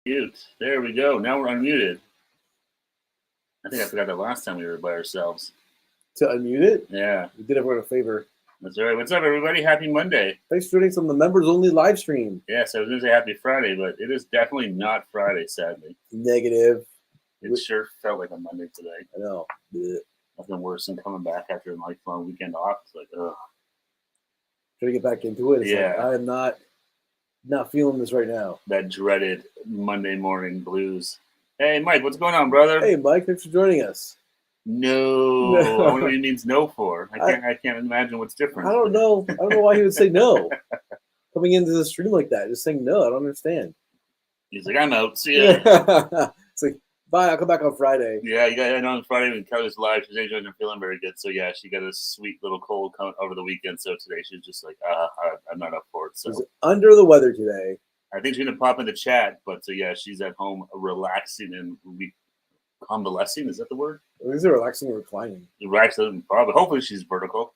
Mute. There we go. Now we're unmuted. I think I forgot that last time we were by ourselves. To unmute it? Yeah. We did everyone a favor. That's all right. What's up, everybody? Happy Monday. Thanks for joining us on the members-only live stream. Yes, I was going to say happy Friday, but it is definitely not Friday, sadly. Negative. It sure felt like a Monday today. I know. Blech. Nothing worse than coming back after a long weekend off. It's like, ugh. Trying to get back into it. It's Yeah. like, I am not feeling this right now. That dreaded Monday morning blues. Hey, Mike, what's going on, brother? Hey, Mike, thanks for joining us. No. I wonder what he means no for. I can't imagine what's different. I don't know. I don't know why he would say no. Coming into the stream like that, just saying no. I don't understand. He's like, I'm out. See ya. It's like, bye. I'll come back on Friday. Yeah, you guys, I know on Friday when Kelly was live, she wasn't feeling very good. So, yeah, she got a sweet little cold over the weekend. So today she's just like, I'm not up for it. So She's under the weather today. I think she's going to pop in the chat. But, yeah, she's at home relaxing and convalescing. Is that the word? These are relaxing and reclining. Relaxing, probably. Hopefully she's vertical.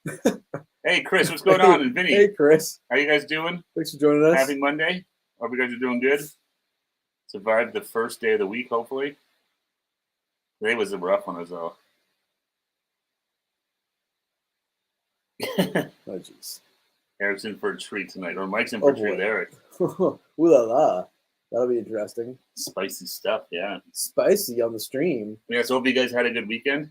Hey, Chris, what's going on? And Vinny. Hey, Chris. How you guys doing? Thanks for joining us. Happy Monday. Hope you guys are doing good. Survived the first day of the week, hopefully. Today was a rough one as well. Oh, jeez. Eric's in for a treat tonight. Or Mike's in for a treat with Eric. Ooh la la. That'll be interesting. Spicy stuff, yeah. Spicy on the stream. Yeah, so hope you guys had a good weekend.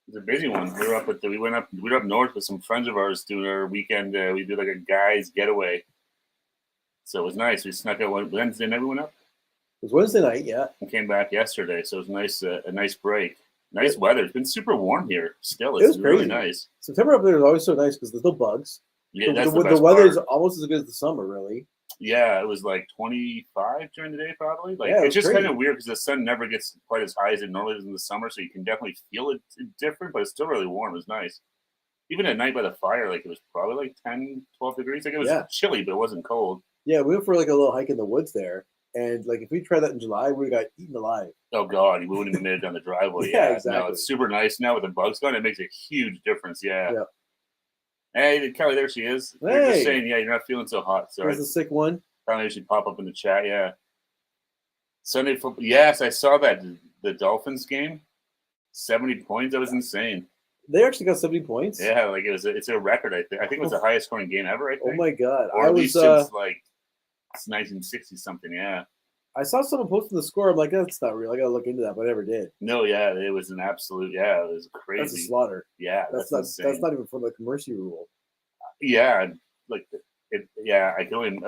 It was a busy one. We were up north with some friends of ours doing our weekend. We did like a guys getaway. So it was nice. We snuck out Wednesday night. We went up. It was Wednesday night, yeah. And came back yesterday, so it was nice. A nice break. Nice weather. It's been super warm here. Still, it's really nice. September up there is always so nice because there's no bugs. Yeah, the weather is almost as good as the summer, really. Yeah, it was like 25 during the day, probably. Like yeah, it's just kind of weird because the sun never gets quite as high as it normally does in the summer, so you can definitely feel it different, but it's still really warm. It was nice. Even at night by the fire, like it was probably like 10, 12 degrees. Like it was chilly, but it wasn't cold. Yeah, we went for like a little hike in the woods there. And like if we tried that in July, we got eaten alive. Oh God, we wouldn't have made it down the driveway. Yeah, exactly. No, it's super nice now with the bugs gone. It makes a huge difference. Yeah. Yep. Hey, Kelly, there she is. Hey. You're just saying, yeah, you're not feeling so hot. So there's a sick one. Probably should pop up in the chat. Yeah. Sunday football. Yes, I saw that the Dolphins game. 70 points. That was insane. They actually got 70 points. Yeah, like it's a record. I think it was the highest scoring game ever. I think. Oh my God! Or at least since like it's 1960 something. Yeah. I saw someone posting the score. I'm like, that's not real. I gotta look into that, but I never did. No, yeah, it was an absolute. Yeah, it was crazy. That's a slaughter. Yeah, that's not even from the mercy rule. Yeah, like it. Yeah, I can only.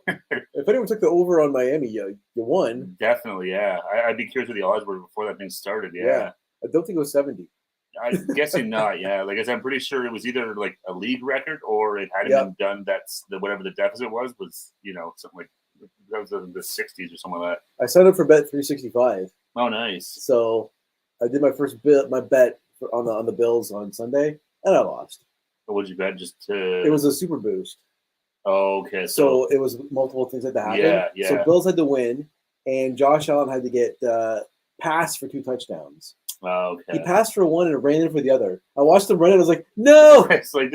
If anyone took the over on Miami, you won. Definitely, yeah. I'd be curious what the odds were before that thing started. Yeah. I don't think it was 70. I'm guessing not. Yeah, like I said, I'm pretty sure it was either like a league record or it hadn't been done. That's whatever the deficit was something like that was in the 60s or something like that. I signed up for Bet 365. Oh, nice. So I did my first bet on the Bills on Sunday, and I lost. What did you bet? It was a super boost. Oh, okay. So it was multiple things had to happen. Yeah. So Bills had to win, and Josh Allen had to get passed for 2 touchdowns. Oh, okay. He passed for 1 and ran in for the other. I watched him run it. I was like, no, it's like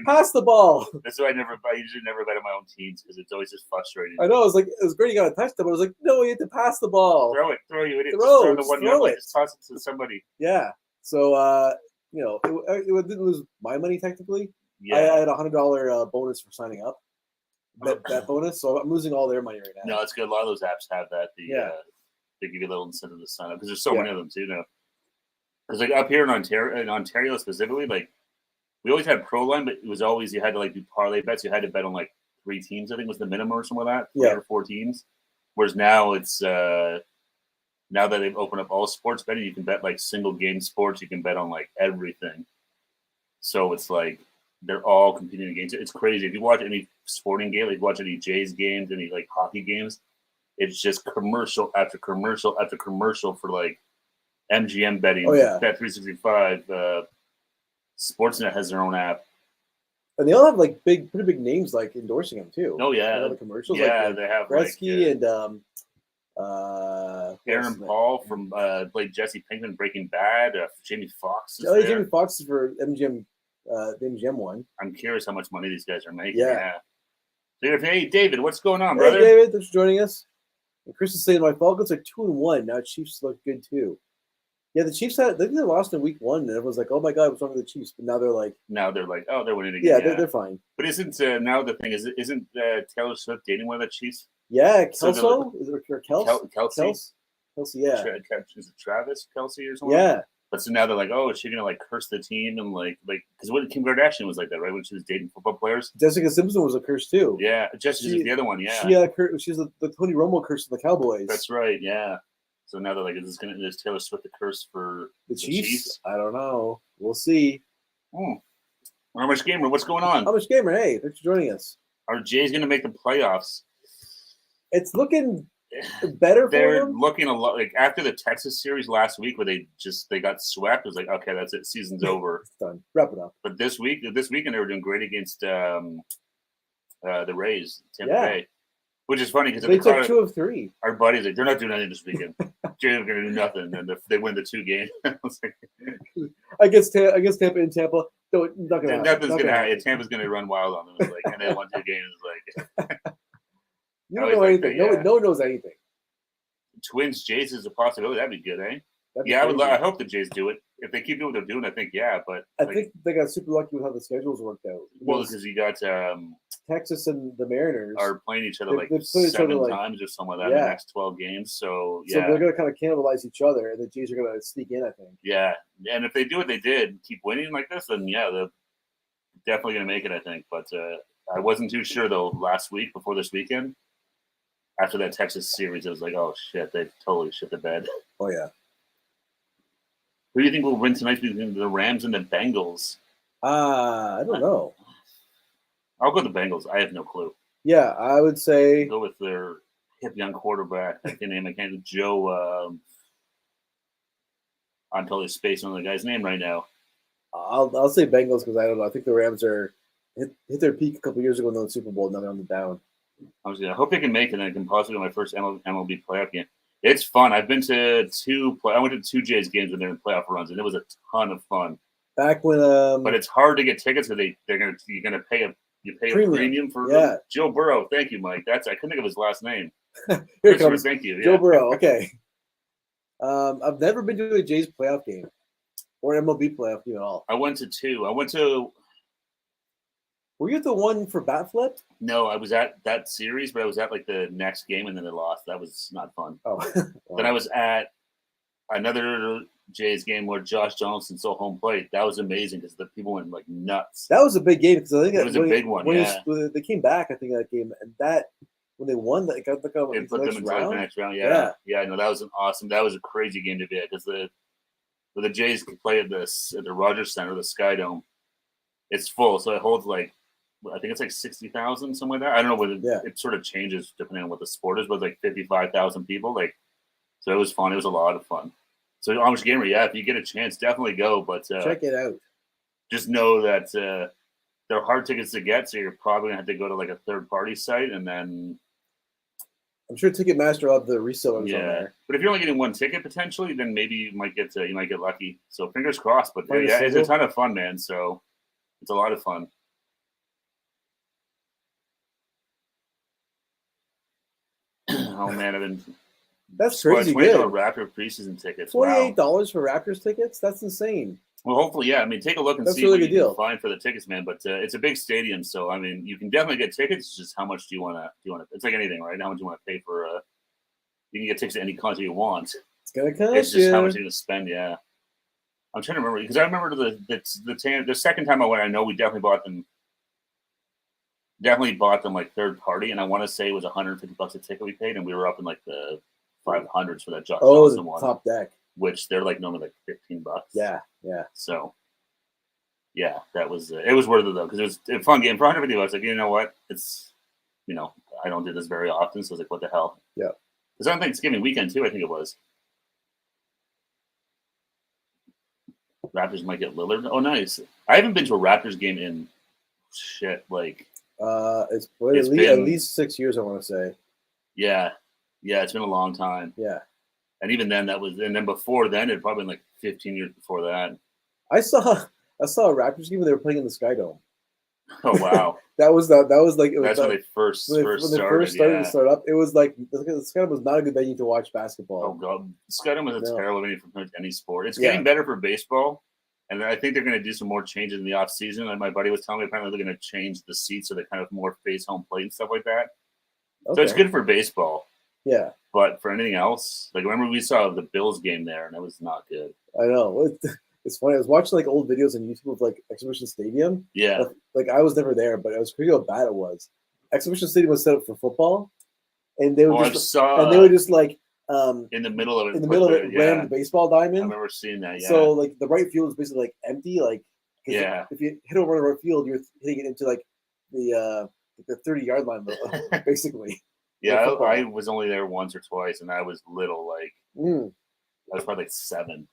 pass the ball. That's why I usually never bet on my own teams because it's always just frustrating. I know. I was like, it was great. You got a touchdown, but I was like, no, you have to pass the ball. Throw it, you idiot. Throw the one throw it. Just toss it to somebody. Yeah. So it didn't lose my money technically. Yeah. I had $100 bonus for signing up. That bonus, so I'm losing all their money right now. No, it's good. A lot of those apps have that. They give you a little incentive to sign up because there's so many of them too now. Because like up here in Ontario specifically, like we always had Pro Line, but it was always you had to like do parlay bets. You had to bet on like 3 teams. I think was the minimum or something like that. 3 or 4 teams. Whereas now it's now that they've opened up all sports betting, you can bet like single game sports. You can bet on like everything. So it's like they're all competing against it. It's crazy. If you watch any sporting game, like watch any Jays games, any like hockey games, it's just commercial after commercial after commercial for like MGM betting. Oh yeah, Bet 365. Sportsnet has their own app, and they all have like pretty big names like endorsing them too. Oh yeah, the commercials. Yeah, like they have Gretzky and Aaron Paul from played Jesse Pinkman Breaking Bad. Jamie Foxx is there. Jamie Foxx is for MGM. The MGM one. I'm curious how much money these guys are making. Yeah. Hey, David, what's going on, brother? Hey, David, thanks for joining us. And Chris is saying my Falcons are 2-1 now. Chiefs look good too. Yeah, the Chiefs they lost in week 1, and everyone's like, "Oh my God, what's wrong with the Chiefs?" But now they're like, oh, they're winning again. Yeah, they're fine. But isn't now the thing isn't Taylor Swift dating one of the Chiefs? Yeah, Kelso is it or Kelsey, yeah. Is it Travis Kelsey or something? Yeah. But so now they're like, oh, is she gonna like curse the team and like because what Kim Kardashian was like that, right? When she was dating football players. Jessica Simpson was a curse too. Yeah, Jessica's the other one. Yeah, she's the Tony Romo curse of the Cowboys. That's right. Yeah. So now they're like, is Taylor Swift the curse for the Chiefs? I don't know. We'll see. How much gamer? What's going on? How much gamer? Hey, thanks for joining us. Are Jays gonna make the playoffs? It's looking better for They're them. looking a lot like after the Texas series last week where they got swept. It was like, okay, that's it. Season's over. It's done. Wrap it up. But this weekend they were doing great against the Rays, Tampa Bay, which is funny because they took 2 of 3. Our buddies like they're not doing anything this weekend. Jays are gonna do nothing, and they win the 2 games. I guess Tampa in Tampa. Nothing's gonna happen. Tampa's gonna run wild on them. It's like, and they won 2 games. Like you don't know anything. No one knows anything. Twins Jays is a possibility. That'd be good, eh? That'd be I hope the Jays do it. If they keep doing what they're doing, I think but I think they got super lucky with how the schedules worked out. Well, because you got Texas and the Mariners are playing each other like 7 times or something like that in the next 12 games. So they're going to kind of cannibalize each other, and the Jays are going to sneak in, I think. Yeah, and if they do what they did, keep winning like this, then they're definitely going to make it, I think. But I wasn't too sure though last week before this weekend. After that Texas series, it was like, oh shit, they totally shit the bed. Oh yeah. Who do you think will win tonight between the Rams and the Bengals? I don't know. I'll go with the Bengals. I have no clue. Yeah, I would say go with their hip young quarterback. I can't Joe. I'm totally spacing on the guy's name right now. I'll say Bengals because I don't know. I think the Rams are hit their peak a couple years ago in the Super Bowl. Now they're on the down. I hope they can make it and I can possibly my first MLB playoff game. It's fun. I've been to I went to 2 Jays games when they're in playoff runs, and it was a ton of fun. Back when but it's hard to get tickets because you're gonna pay a premium for Joe Burrow. Thank you, Mike. I couldn't think of his last name. Here comes. Thank you. Joe Burrow. Okay. I've never been to a Jays playoff game or MLB playoff game at all. I went to 2. Were you at the one for bat flip? No, I was at that series, but I was at like the next game and then they lost. That was not fun. Oh. Wow. Then I was at another Jays game where Josh Johnson stole home plate. That was amazing because the people went like nuts. That was a big game because I think it was a big one. When they came back, I think that game and when they won, they got they put them into the next round. Yeah. No, that was that was a crazy game to be at because the Jays could play at the Rogers Center, the Sky Dome. It's full, so it holds like. I think it's like 60,000, something like that. I don't know whether it sort of changes depending on what the sport is, but it's like 55,000 people. So it was fun. It was a lot of fun. So Amish Gamer, if you get a chance, definitely go. But check it out. Just know that they're hard tickets to get, so you're probably gonna have to go to like a third-party site, and then I'm sure Ticketmaster will have the resellers on there. But if you're only getting one ticket potentially, then maybe you might get lucky. So fingers crossed. But it's a ton of fun, man. So it's a lot of fun. Oh man, that's crazy good. Raptor preseason tickets. $48 for Raptors tickets? That's insane. Well, hopefully, I mean, take a look and see what you can find for the tickets, man. But it's a big stadium, so I mean, you can definitely get tickets. It's just how much do you want to? It's like anything, right? How much do you want to pay for? You can get tickets to any concert you want. It's gonna cost It's just how much you're gonna spend. Yeah, I'm trying to remember because I remember the second time I went. I know we definitely bought them. Definitely bought them like third party, and I want to say it was $150 a ticket we paid, and we were up in like the 500s for that Josh Johnson one. Top deck, which they're like normally like $15. Yeah. So, yeah, that was it was worth it though because it was a fun game for $150. Like you know what, it's I don't do this very often, so I was like, what the hell? Yeah, because on Thanksgiving weekend too, I think it was. Raptors might get Lillard. Oh, nice. I haven't been to a Raptors game in like. It's at least 6 years, I want to say. Yeah, it's been a long time. Yeah, and even then, and then before then, it probably been like 15 years before that. I saw a Raptors game when they were playing in the Sky Dome. Oh wow! That was like it was That's when they first started. To start up. It was like this kind of was not a good venue to watch basketball. Oh god, Skydome was a terrible venue for any sport. It's Yeah. getting better for baseball, and I think they're going to do some more changes in the off season. Like my buddy was telling me, apparently they're going to change the seats so they kind of more face home plate and stuff like that. Okay. So it's good for baseball. Yeah, but for anything else, like remember we saw the Bills game there, and it was not good. I know. It's funny. I was watching like old videos on YouTube of like Exhibition Stadium. Yeah. Like I was never there, but it was crazy how bad it was. Exhibition Stadium was set up for football, and they would just like in the middle of it, ram the baseball diamond. I remember seeing that. Yeah. So like the right field was basically like empty. Like yeah, if you hit over the right field, you're hitting it into like the 30-yard line, basically. Yeah, I was only there once or twice, and I was little. Like I was probably like 7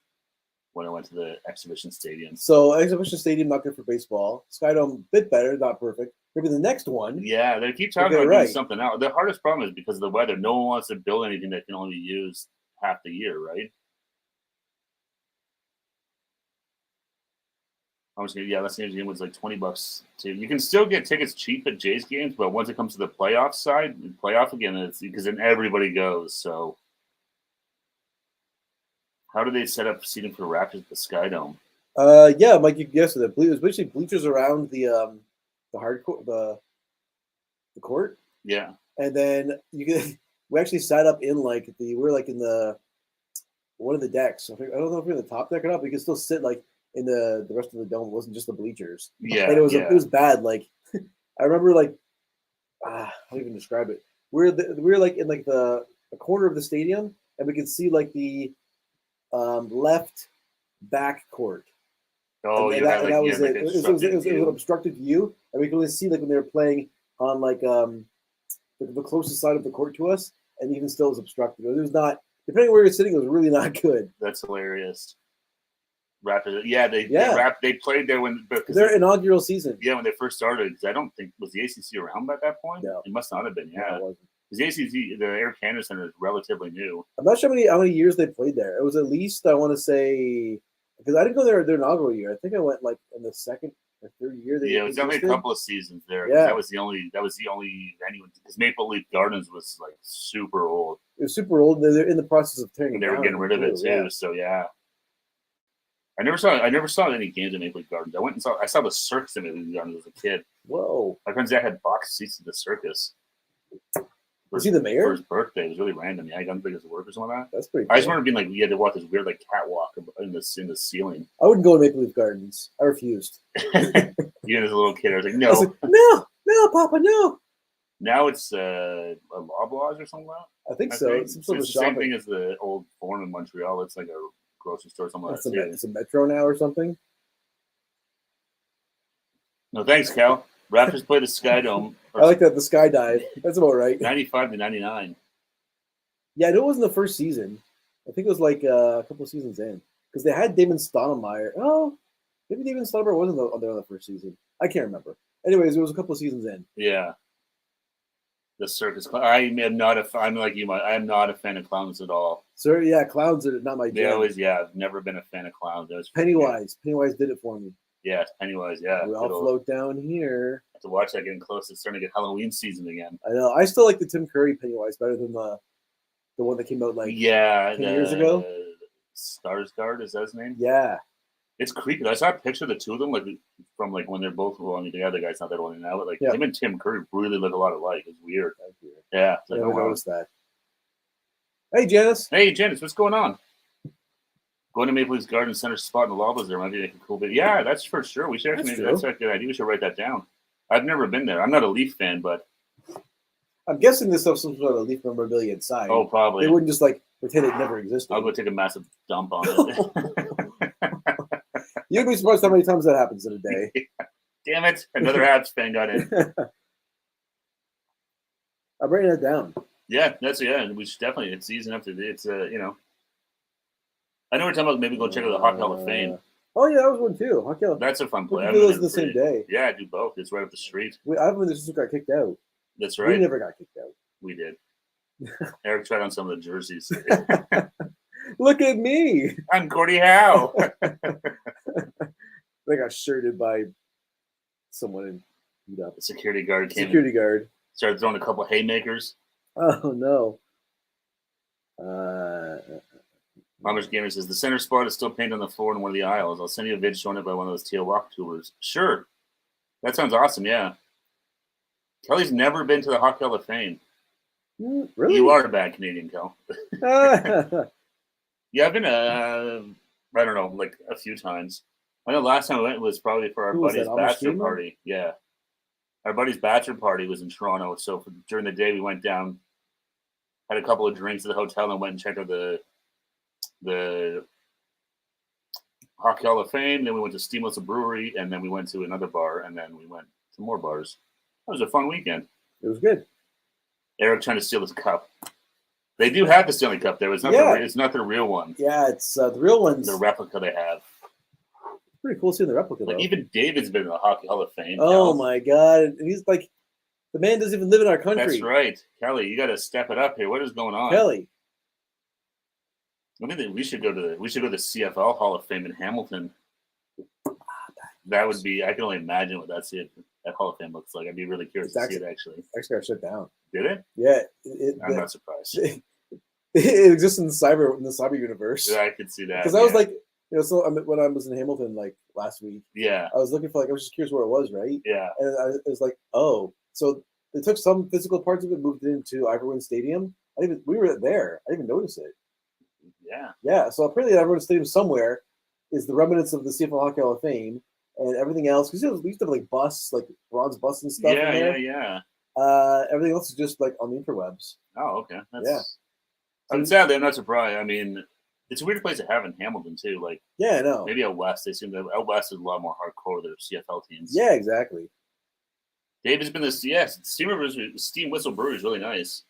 when I went to the Exhibition Stadium. So Exhibition Stadium not good for baseball. Skydome bit better, not perfect. Maybe the next one. Yeah, they keep talking about doing something else. The hardest problem is because of the weather. No one wants to build anything that can only be used half the year, right? Let's game was like $20 too. You can still get tickets cheap at Jays games, but once it comes to the playoff side, playoff again, it's because then everybody goes. So, how do they set up seating for Raptors at the Skydome? Yeah, Mike, you guessed it. It was basically bleachers around the hard court, the court. Yeah, and then we actually sat up in like we're like in the one of the decks. I don't know if we're in the top deck or not, but we could still sit like in the rest of the dome. It wasn't just the bleachers. Yeah, and it was bad. Like I remember like how do you even describe it? We're like in like the corner of the stadium, and we could see like the left back court. Oh, and that was it. It was an obstructed view, and we could only see like when they were playing on like the closest side of the court to us, and even still it was obstructed. It was not, depending on where you're sitting, it was really not good. That's hilarious. Raptors, they played there when their inaugural season. Yeah, when they first started. Because I don't think was the ACC around at that point. No, it must not have been. Yeah, it wasn't. Because the ACC, the Air Canada Center, is relatively new. I'm not sure how many years they played there. It was at least, I want to say, because I didn't go there their inaugural year. I think I went like in the second or third year. Yeah, it was only a couple of seasons there. Yeah, that was the only venue because Maple Leaf Gardens was like super old. It was super old. They're in the process of tearing it down. They were getting rid of it too. Yeah. So yeah. I never saw any games at Maple Leaf Gardens. I saw the circus at Maple Leaf Gardens as a kid. Whoa! My friend's dad had box seats at the circus. Was he the mayor? For his birthday. It was really random. Yeah, I don't think it was work or something like that. That's pretty cool. I just remember being like, we had to walk this weird like catwalk in the ceiling. I wouldn't go to Maple Leaf Gardens. I refused. Even as a little kid, I was like, no. No, Papa, no. Now it's Loblaws or something like that. I think so. It's the same thing as the old Forum in Montreal. It's like a grocery store or something like that. It's a Metro now or something. No, thanks, Cal. Raptors play the Skydome. I like that, the skydive. That's about right. 95 to 99. Yeah, I know it wasn't the first season. I think it was like a couple of seasons in. Because they had Damon Stoudemire. Oh, maybe Damon Stoudemire wasn't there on the first season. I can't remember. Anyways, it was a couple of seasons in. Yeah. The circus. I'm like you. I am not a fan of clowns at all. So yeah, clowns are not my jam. I've never been a fan of clowns. Pennywise did it for me. Yeah, Pennywise. Yeah, we all float down here. I have to watch that getting close. It's starting to get Halloween season again. I know. I still like the Tim Curry Pennywise better than the one that came out like 10 years ago. Skarsgård, is that his name? Yeah. It's creepy. I saw a picture of the two of them, like from like when they're both. Well, I mean, the other guy's not that old now, but like him and Tim Curry really look a lot alike. It's weird. Yeah, I never noticed that. Hey, Janice. Hey, Janice. What's going on? Going to Maple Leafs Garden Center spot in the Loblaws there might be like a cool bit. Yeah, that's for sure. We should actually. That's a good idea. We should write that down. I've never been there. I'm not a Leaf fan, but I'm guessing this stuff's some sort of Leaf memorabilia inside. Oh, probably. They wouldn't just like pretend it never existed. I'll go take a massive dump on it. You'd be surprised how many times that happens in a day. Damn it! Another Habs fan got in. I'm writing that down. Yeah, we should definitely. It's easy enough to do. It's I know we're talking about maybe go check out the Hockey Hall of Fame. Oh yeah, that was one too. Hockey Hall. That's a fun play. We do those the same day. Yeah, I do both. It's right up the street. I remember this got kicked out. That's right. We never got kicked out. We did. Eric tried on some of the jerseys. Look at me. I'm Gordie Howe. They got shirted by someone in beat up. The security guard came Security guard. started throwing a couple haymakers. Oh no. Amish Gamer says the center spot is still painted on the floor in one of the aisles. I'll send you a vid showing it by one of those TL Walk tours. Sure. That sounds awesome, yeah. Kelly's never been to the Hockey Hall of Fame. Really? You are a bad Canadian, Kel. Yeah, I've been, I don't know, like a few times. I know last time I went was probably for our buddy's bachelor party. Yeah. Our buddy's bachelor party was in Toronto. So during the day, we went down, had a couple of drinks at the hotel, and went and checked out the Hockey Hall of Fame. Then we went to Steam Whistle Brewery, and then we went to another bar, and then we went to more bars. That was a fun weekend. It was good. Eric trying to steal his cup. They do have the Stanley Cup there. It's not it's not the real one. Yeah, it's the real ones. The replica they have. Pretty cool seeing the replica. Like though. Even David's been in the Hockey Hall of Fame. Oh my God! And he's like, the man doesn't even live in our country. That's right, Kelly. You got to step it up here. What is going on, Kelly? I think we should go to the CFL Hall of Fame in Hamilton. That would be. I can only imagine what that Hall of Fame looks like. I'd be really curious to see it actually. Actually, I shut down. Did it? Yeah, I'm not surprised. It exists in the cyber universe. Yeah, I could see that. Because I was like, so when I was in Hamilton like last week, I was looking for I was just curious where it was, right? Yeah, and it was like, oh, so they took some physical parts of it, moved it into Iverwood Stadium. We were there. I didn't even notice it. Yeah. So apparently, Iverwood Stadium somewhere is the remnants of the CFL Hockey Hall of Fame, and everything else because we used to have like Ron's bus and stuff. Yeah. Everything else is just like on the interwebs. Oh, okay. I'm sadly, I'm not surprised. I mean, it's a weird place to have in Hamilton too. Like, yeah, I know. Maybe out west, they seem to. Out west is a lot more hardcore. Their CFL teams. Yeah, exactly. David's been this. Yes, Steam Whistle Brewery is really nice.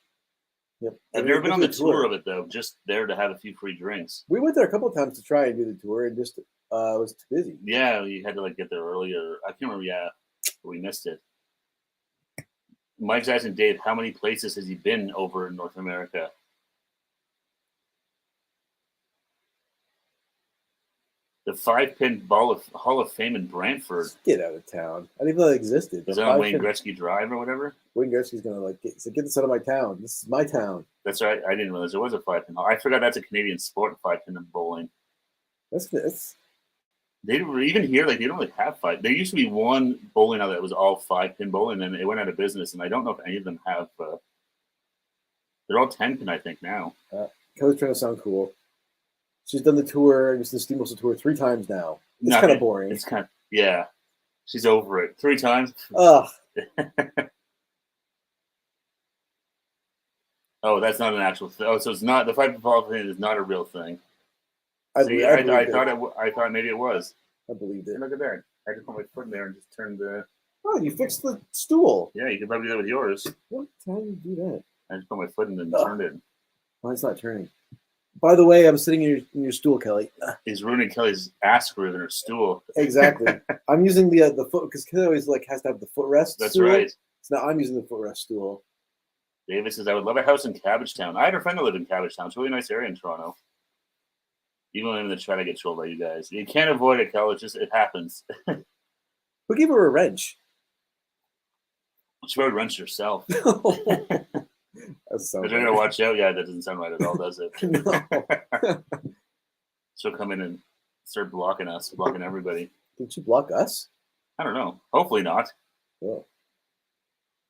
Yep. I've never been on the tour of it though. Just there to have a few free drinks. We went there a couple of times to try and do the tour, and just was too busy. Yeah, you had to get there earlier. I can't remember. Yeah, we missed it. Mike's asking Dave, how many places has he been over in North America? The 5-pin Hall of Fame in Brantford. Get out of town. I didn't even know that existed. Is that on Wayne Gretzky Drive or whatever? Wayne Gretzky's going to get this out of my town. This is my town. That's right. I didn't realize there was a 5-pin hall. I forgot that's a Canadian sport, 5-pin and bowling. That's They were even here, they don't really have 5. There used to be one bowling alley that was all 5-pin bowling, and it went out of business, and I don't know if any of them have. They're all 10-pin, I think, now. Kelly's trying to sound cool. She's done the tour, just the Steam Whistle tour 3 times now. It's kind of boring. It's kind of, yeah. She's over it. 3 times. Ugh. Oh, that's not an actual thing. Oh, so it's not, the 5-pin ball thing is not a real thing. I thought maybe it was. I believed it. Look at that. I just put my foot in there and just turned the. Oh, you fixed the stool. Yeah, you could probably do that with yours. What? How do you do that? I just put my foot in and turned it. Mine's not turning. By the way, I'm sitting in your stool, Kelly. He's ruining Kelly's ass groove in her stool. Exactly. I'm using the foot because Kelly always has to have the footrest. That's stool. right. So now I'm using the footrest stool. David says, I would love a house in Cabbagetown. I had a friend that lived in Cabbagetown. It's a really nice area in Toronto. Even when I'm going to try to get trolled by you guys. You can't avoid it, Kel. It happens. Who gave her a wrench? She probably wrenched herself. That's so They're going to watch out. Yeah, that doesn't sound right at all, does it? No. She'll come in and start blocking us, blocking everybody. Did she block us? I don't know. Hopefully not. Yeah.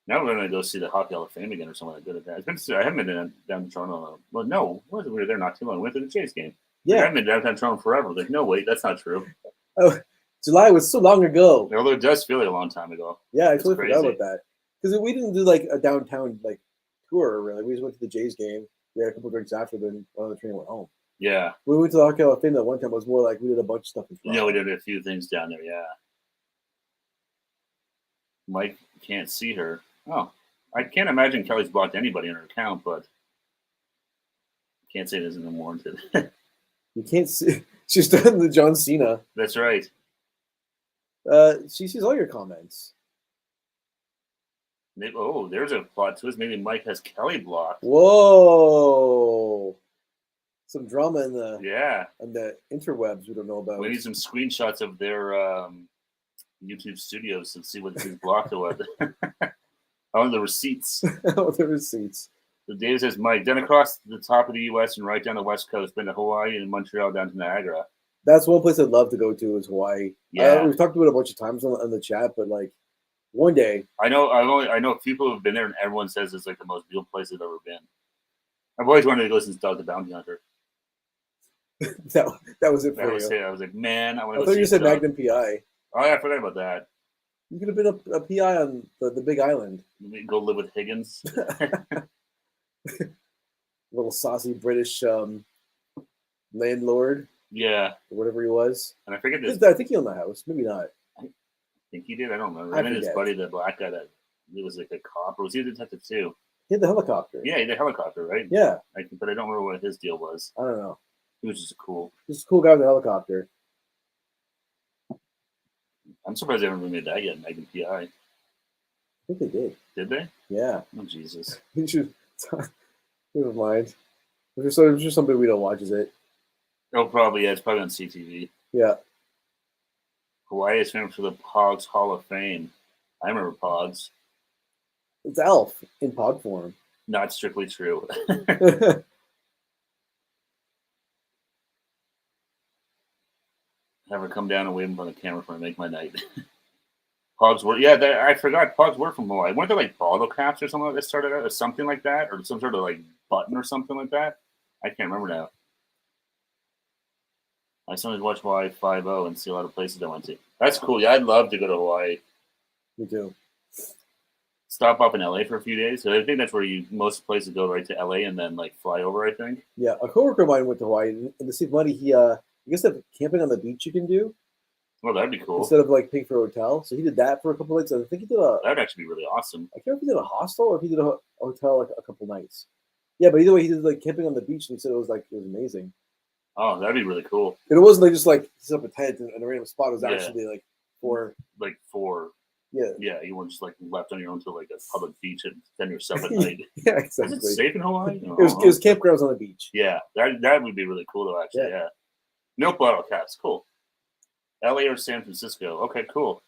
Now we're going to go see the Hockey Hall of Fame again or something good at that. I haven't been down to Toronto. Well, no. We were there not too long. We went to the Chase game. Yeah. I haven't been downtown Toronto forever. Like, no, wait, that's not true. Oh, July was so long ago. Although it does feel like a long time ago. Yeah, I totally forgot about that. Because we didn't do a downtown tour, really. We just went to the Jays game. We had a couple of drinks after, then went on the train and went home. Yeah. We went to the Hockey Hall of Fame that one time. It was more like we did a bunch of stuff in Toronto. Yeah, we did a few things down there, yeah. Mike can't see her. Oh, I can't imagine Kelly's blocked anybody on her account, but can't say it isn't unwarranted. You can't see. She's done the John Cena. That's right. She sees all your comments. Maybe, there's a plot twist. Maybe Mike has Kelly blocked. Whoa. Some drama in the in the interwebs we don't know about. We need some screenshots of their YouTube Studios and see what his blocked was. On the receipts. Oh, the receipts. So Dave says, Mike, then across the top of the U.S. and right down the West Coast, been to Hawaii and Montreal down to Niagara. That's one place I'd love to go to is Hawaii. Yeah. We've talked about it a bunch of times on the chat, but like one day. I know a few people who've been there, and everyone says it's like the most beautiful place they've ever been. I've always wanted to go since Dog the Bounty Hunter. that was it for I you. was like, man, I want to I go thought you see said Dog. Magnum PI. Oh yeah, I forgot about that. You could have been a PI on the Big Island. Go live with Higgins. Little saucy British landlord, Yeah, or whatever he was. and I forget this. I think he owned the house. Maybe not. I think he did. I don't remember. I And then his forget. buddy, the black guy, that he was like a cop, or was he a detective too? He had the helicopter. Yeah, he had a helicopter, right? Yeah. But I don't remember what his deal was. I don't know. He was just cool. He's a cool guy with a helicopter. I'm surprised they haven't made that yet. Magnum PI. I think they did. Did they? Yeah. Oh Jesus. You should. Never mind. There's just somebody we don't watch, is it? Oh, probably. Yeah, it's probably on CTV. Yeah. Hawaii is famous for the Pogs Hall of Fame. I remember Pogs. It's Elf in pod form. Not strictly true. Have her come down and wave in front of the camera for to make my night. Pogs were, yeah, I forgot Pogs were from Hawaii. Weren't there like bottle caps or something like that started out, or something like that, or some sort of like button or something like that? I can't remember now. I sometimes watch Hawaii 5-0 and see a lot of places I went to. That's cool. Yeah, I'd love to go to Hawaii. Me too. Stop up in LA for a few days. So I think that's where most places go, right to LA and then like fly over, I think. Yeah, a coworker of mine went to Hawaii, and to save money, he I guess they have camping on the beach you can do. Well, that'd be cool. Instead of like paying for a hotel. So he did that for a couple of nights. I think he did That'd actually be really awesome. I can't remember if he did a hostel or if he did a hotel like a couple nights. Yeah, but either way, he did like camping on the beach, and he said it was amazing. Oh, that'd be really cool. And it wasn't like just like set up a tent in a random spot. It was Yeah. actually like for yeah, you weren't just like left on your own to like a public beach and then yourself at night. Yeah, Is exactly. it safe in Hawaii? It was campgrounds on the beach. Yeah, that would be really cool though. Actually, yeah. No bottle caps, cool. LA or San Francisco? Okay, cool.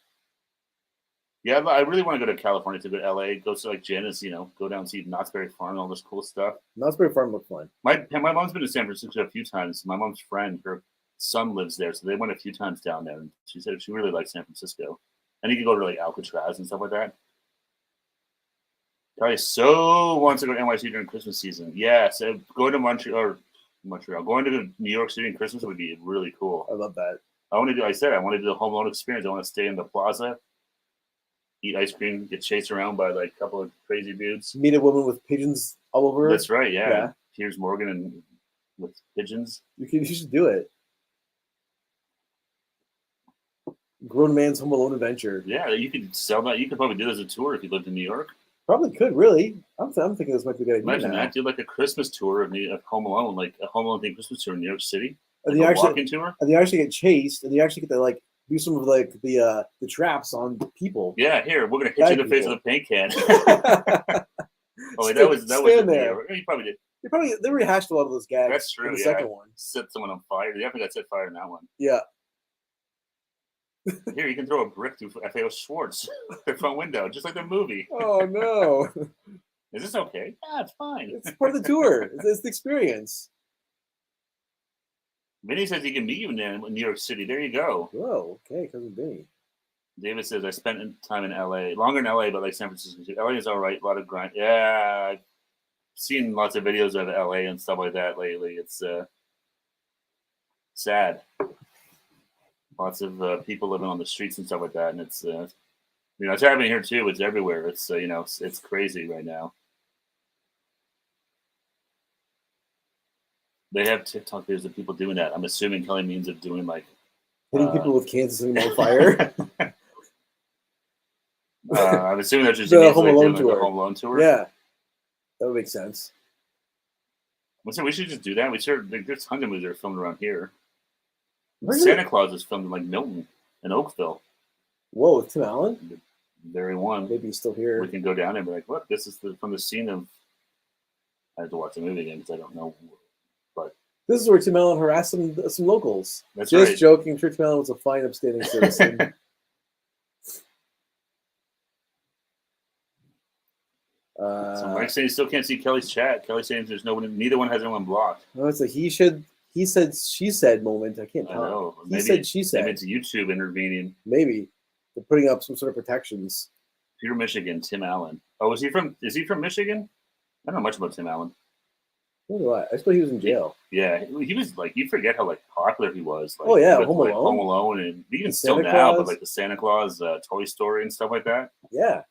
Yeah, I really want to go to California to go to LA. Go to like Janice, go down and see Knott's Berry Farm and all this cool stuff. Knott's Berry Farm looked fun. My mom's been to San Francisco a few times. My mom's friend, her son lives there, so they went a few times down there. And she said she really likes San Francisco. And you could go to like Alcatraz and stuff like that. Probably so wants to go to NYC during Christmas season. Yeah, so going to Montreal, going to New York City in Christmas would be really cool. I love that. I want to do the Home Alone experience. I want to stay in the plaza, eat ice cream, get chased around by like a couple of crazy dudes. Meet a woman with pigeons all over. That's right, yeah. Piers Morgan and with pigeons. You should do it. Grown man's Home Alone adventure. Yeah, you could sell that. You could probably do this as a tour if you lived in New York. Probably could, really. I'm thinking this might be a good idea. Imagine that. Do like a Christmas tour of Home Alone, like a Home Alone themed Christmas tour in New York City. And Like you a actually walking tour. And you actually get chased, and you actually get to like do some of like the traps on people. Yeah, here we're gonna hit you in the face with a paint can. Oh, wait, that was stand there. You probably did. They rehashed a lot of those gags. That's true. In the Yeah, second one. set someone on fire. They definitely got set fire in that one. Yeah. Here, you can throw a brick through FAO Schwartz, their front window, just like the movie. Oh no. Is this okay? Yeah, it's fine. It's part of the tour. It's the experience. Vinny says he can meet you in New York City. There you go. Whoa. Okay, cousin Vinny. David says I spent time in LA, longer in LA, but like San Francisco too. LA is all right. A lot of grind. Yeah, I've seen lots of videos of LA and stuff like that lately. It's sad. Lots of people living on the streets and stuff like that, and it's it's happening here too. It's everywhere. It's it's crazy right now. They have TikTok videos of people doing that. I'm assuming Kelly means of doing like hitting people with cans and setting them on fire. I'm assuming they're just The Home doing Alone like tour. the Home Alone tour. Yeah, that would make sense. We should just do that. There's tons of movies that are filmed around here. Really? Santa Claus is filmed in like Milton and Oakville. Whoa, with Tim Allen? The very one. Maybe he's still here. We can go down and be like, look, this is from the scene of. I have to watch the movie again because I don't know. But This is where Tim Allen harassed some locals. That's Just right. joking. Sure, Tim Allen was a fine, upstanding citizen. So Mike's saying he still can't see Kelly's chat. Kelly's saying there's no one, neither one has anyone blocked. No, it's a he said, she said moment. I can't I tell. know. He said, she said. Maybe it's YouTube intervening. Maybe they're putting up some sort of protections. Peter Michigan, Tim Allen. Oh, is he from Michigan? I don't know much about Tim Allen. What do I suppose he was in jail. Yeah, he was like, you forget how like popular he was. Like, Oh yeah, with, Home like, Alone. Home Alone, and even still Santa now, Claus. but like the Santa Claus, Toy Story, and stuff like that. Yeah,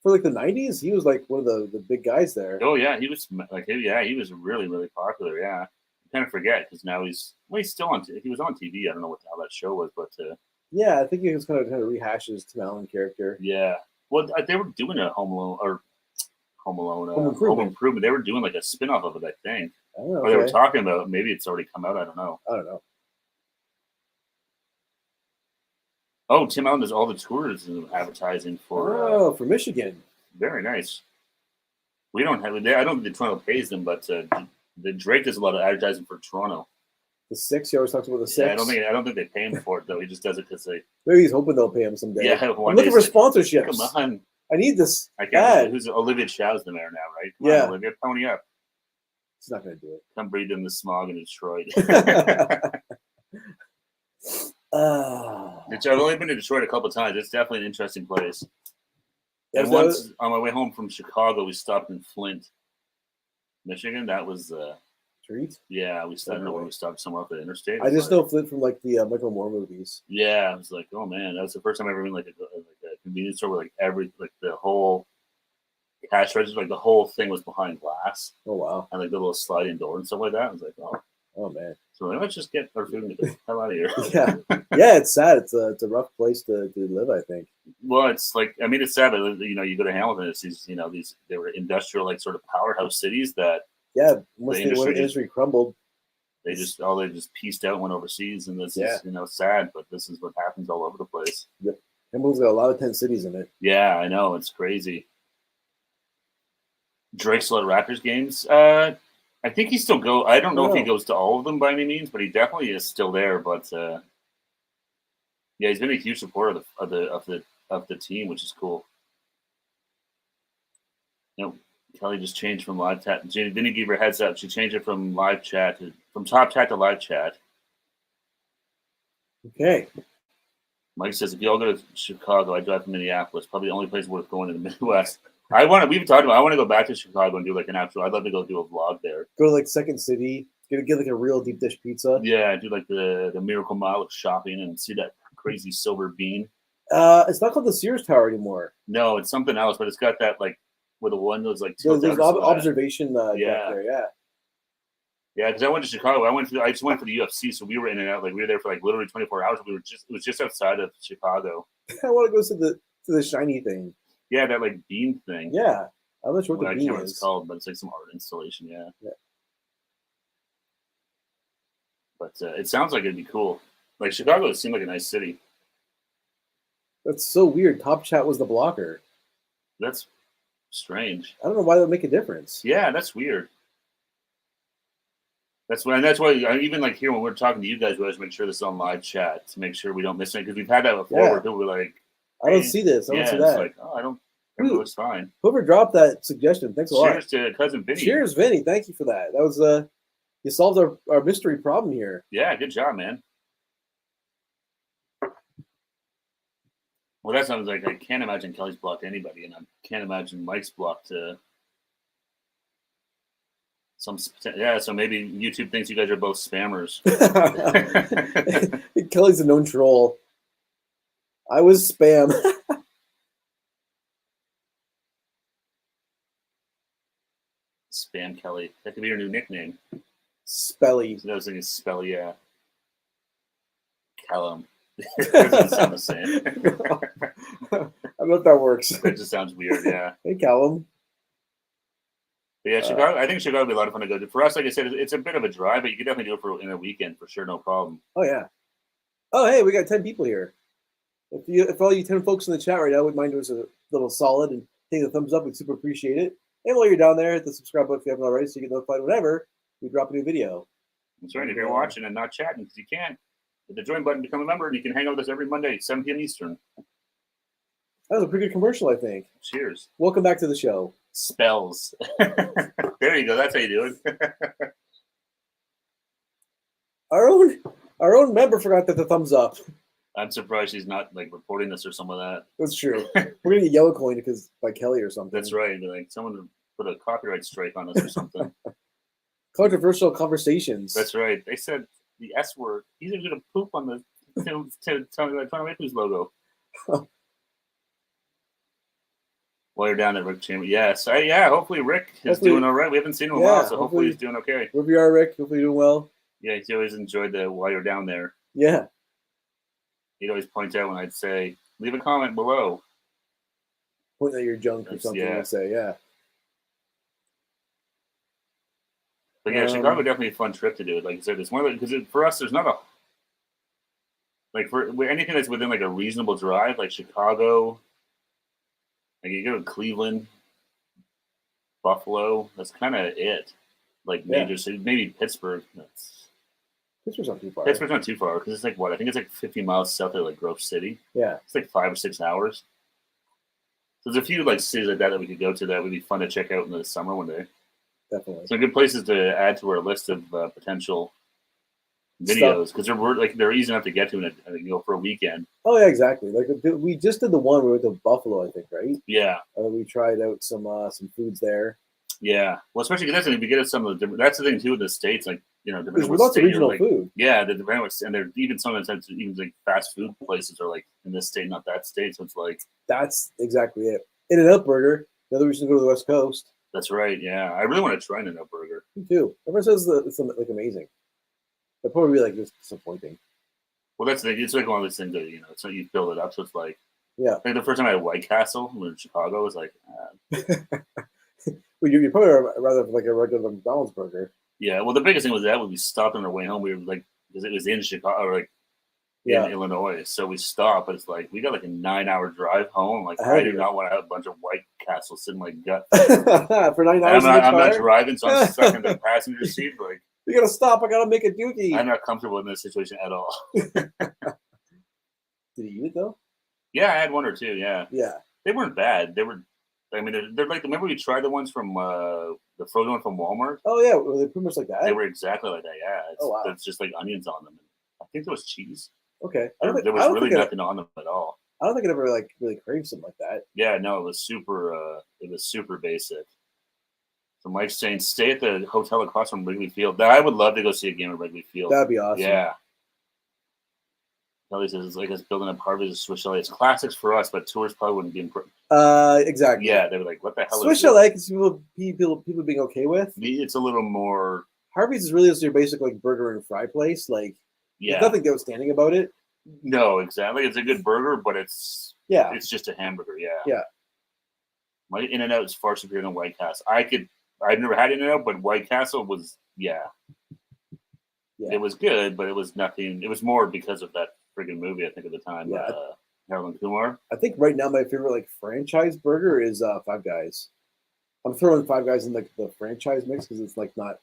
for like the '90s, he was like one of the big guys there. Oh yeah, he was like, yeah, he was really really popular. Yeah, you kind of forget because now he's still on. He was on TV. I don't know how that show was, but yeah, I think he was kind of rehashes Tim Allen character. Yeah, well, they were doing a Home Alone or Home Alone, Home Improvement. They were doing like a spin-off of it, I think. Oh, okay. Or they were talking about. Maybe it's already come out. I don't know. Oh, Tim Allen does all the tourism advertising for for Michigan. Very nice. We don't have. I don't think Toronto pays them, but the Drake does a lot of advertising for Toronto. The Six, he always talks about the Six. Yeah, I don't think they pay him for it though. He just does it because they. Maybe he's hoping they'll pay him someday. Yeah, I'm looking for sponsorships. Come on, I need this. I can't. Who's Olivia Chow's the mayor now, right? Come on, Olivia, pony up. He's not going to do it. Come breathe in the smog in Detroit. I've only been to Detroit a couple of times. It's definitely an interesting place. And once on my way home from Chicago, we stopped in Flint, Michigan. That was treat. Yeah, we stopped. I don't know where we stopped, somewhere off the interstate. I just know Flint from like the Michael Moore movies. Yeah, I was like, oh man, that was the first time I ever been like a convenience store where like the whole cash register, like the whole thing was behind glass. Oh wow! And like the little sliding door and stuff like that. I was like, oh man. So let's just get our food and get the hell out of here. yeah, it's sad. It's a rough place to live, I think. Well, it's like, I mean, it's sad, but you go to Hamilton, it's these, they were industrial, like sort of powerhouse cities that. Yeah, once the industry crumbled, they just pieced out and went overseas, and this is sad, but this is what happens all over the place. Yep, Hamilton's got a lot of tent cities in it. Yeah, I know, it's crazy. Drake's still at Raptors games. I think he still go. I don't know if he goes to all of them by any means, but he definitely is still there. But yeah, he's been a huge supporter of the team, which is cool. Kelly just changed from live chat. Didn't give her heads up. She changed it from live chat from top chat to live chat. Okay. Mike says, if you all go to Chicago, I drive from Minneapolis. Probably the only place worth going in the Midwest. We've talked about. I want to go back to Chicago and do like an actual. I'd love to go do a vlog there. Go to like Second City. Get like a real deep dish pizza. Yeah, do like the Miracle Mile of shopping and see that crazy silver bean. It's not called the Sears Tower anymore. No, it's something else, but it's got that like where the windows like. There's observation. Yeah. There, yeah. Yeah, because I went to Chicago. I just went for the UFC, so we were in and out. Like we were there for like literally 24 hours. It was just outside of Chicago. I want to go to the shiny thing. Yeah, that like bean thing. Yeah, I'm not sure what the bean is. I can't remember what it's called, but it's like some art installation. Yeah. But it sounds like it'd be cool. Like Chicago seemed like a nice city. That's so weird. Top Chat was the blocker. That's strange. I don't know why that would make a difference. Yeah, that's weird. That's why I even like here when we're talking to you guys, we always make sure this is on live chat to make sure we don't miss anything, because we've had that before where people were like, I don't see this. I don't see that. It's like, I don't. Everything looks fine. Whoever dropped that suggestion, thanks a lot. Cheers to cousin Vinny. Cheers, Vinny. Thank you for that. That was you solved our mystery problem here. Yeah, good job, man. Well, that sounds like I can't imagine Kelly's blocked anybody, and I can't imagine Mike's blocked some. Yeah, so maybe YouTube thinks you guys are both spammers. Kelly's a known troll. I was spam. Spam Kelly. That could be your new nickname. Spelly. I was thinking Spelly, yeah. Callum. Doesn't sound the same. I don't know if that works. It just sounds weird, yeah. Hey, Callum. But yeah, Chicago. I think Chicago would be a lot of fun to go to. For us, like I said, it's a bit of a drive, but you could definitely do it in a weekend for sure, no problem. Oh yeah. Oh hey, we got 10 people here. If all you 10 folks in the chat right now wouldn't mind doing us a little solid and hitting the thumbs up, we'd super appreciate it. And while you're down there, hit the subscribe button if you haven't already, so you get notified whenever we drop a new video. That's right. If you're watching and not chatting, because you can, hit the join button, become a member, and you can hang out with us every Monday, 7 p.m. Eastern. That was a pretty good commercial, I think. Cheers. Welcome back to the show. Spells. There you go. That's how you do it. Our own member forgot that the thumbs up. I'm surprised she's not like reporting this or some of that. That's true. We're gonna get yellow coin because by Kelly or something. That's right. Like someone put a copyright strike on us or something. Controversial conversations. That's right. They said the S word. He's even gonna poop on the Toronto Maple Leafs logo. While you're down at Rick Chamber, yes, yeah. Hopefully Rick is doing all right. We haven't seen him in a while, so hopefully he's doing okay. Wherever you are, Rick, hopefully you're doing well. Yeah, he always enjoyed the while you're down there. Yeah. He'd always point out when I'd say, "Leave a comment below." Point out your junk or something. Yeah. I'd say, yeah. But yeah, Chicago definitely a fun trip to do it. Like I said, it's one of because for us, there's not a like for anything that's within like a reasonable drive, like Chicago. Like you go to Cleveland, Buffalo. That's kind of it. Like major cities, maybe Pittsburgh. Pittsburgh's not too far. Pittsburgh's not too far because it's like what I think it's like 50 miles south of like Grove City. Yeah, it's like 5 or 6 hours. So there's a few like cities like that we could go to that would be fun to check out in the summer one day. Definitely. So good places to add to our list of potential videos because they're easy enough to get to and for a weekend. Oh yeah, exactly. Like we just did the one we went to Buffalo, I think, right? Yeah. We tried out some foods there. Yeah, well, especially because that's we get at some of the different. That's the thing too with the states, like there's lots of regional food. Yeah, and they're even sometimes even like fast food places are like in this state, not that state. So it's like that's exactly it. In-N-Out Burger. Another reason to go to the West Coast. That's right. Yeah, I really want to try In-N-Out Burger. Me too. Everyone says it's like amazing. They'll probably be like just disappointing. Well, that's it's like one of those things that it's like you build it up, so it's like Like the first time I had White Castle in Chicago, I was like. Well, you probably rather like a regular McDonald's burger. Yeah, well, the biggest thing was that when we stopped on our way home, we were like, because it was in Chicago, or like in Illinois, so we stopped. But it's like we got like a 9-hour drive home. Like I do not want to have a bunch of White Castle sitting in my gut for 9 hours. I'm not driving, so I'm stuck in the passenger seat. Like you gotta stop. I gotta make a dookie. I'm not comfortable in this situation at all. Did you eat it though? Yeah, I had one or two. Yeah, they weren't bad. They were. I mean, they're like. Remember we tried the ones from the frozen one from Walmart? Oh yeah, were they pretty much like that? They were exactly like that. Yeah, wow. It's just like onions on them. I think there was cheese. Okay, there was really nothing on them at all. I don't think I ever like really craved something like that. Yeah, no, it was super basic. So Mike's saying stay at the hotel across from Wrigley Field. I would love to go see a game at Wrigley Field. That'd be awesome. Yeah. Kelly says it's like us building up Harvey's a Swiss Chalet. It's classics for us, but tours probably wouldn't be important. Exactly. Yeah, they were like, "What the hell?" Swiss Chalet is people being okay with. It's a little more. Harvey's is really just your basic like burger and fry place. Like, there's nothing outstanding about it. No, exactly. It's a good burger, but it's just a hamburger. Yeah. Yeah. My In-N-Out is far superior than White Castle. I've never had In-N-Out, but White Castle was it was good, but it was nothing. It was more because of that friggin' movie, I think, at the time. Yeah. Harold and Kumar. I think right now my favorite like franchise burger is Five Guys. I'm throwing Five Guys in like the franchise mix because it's like not.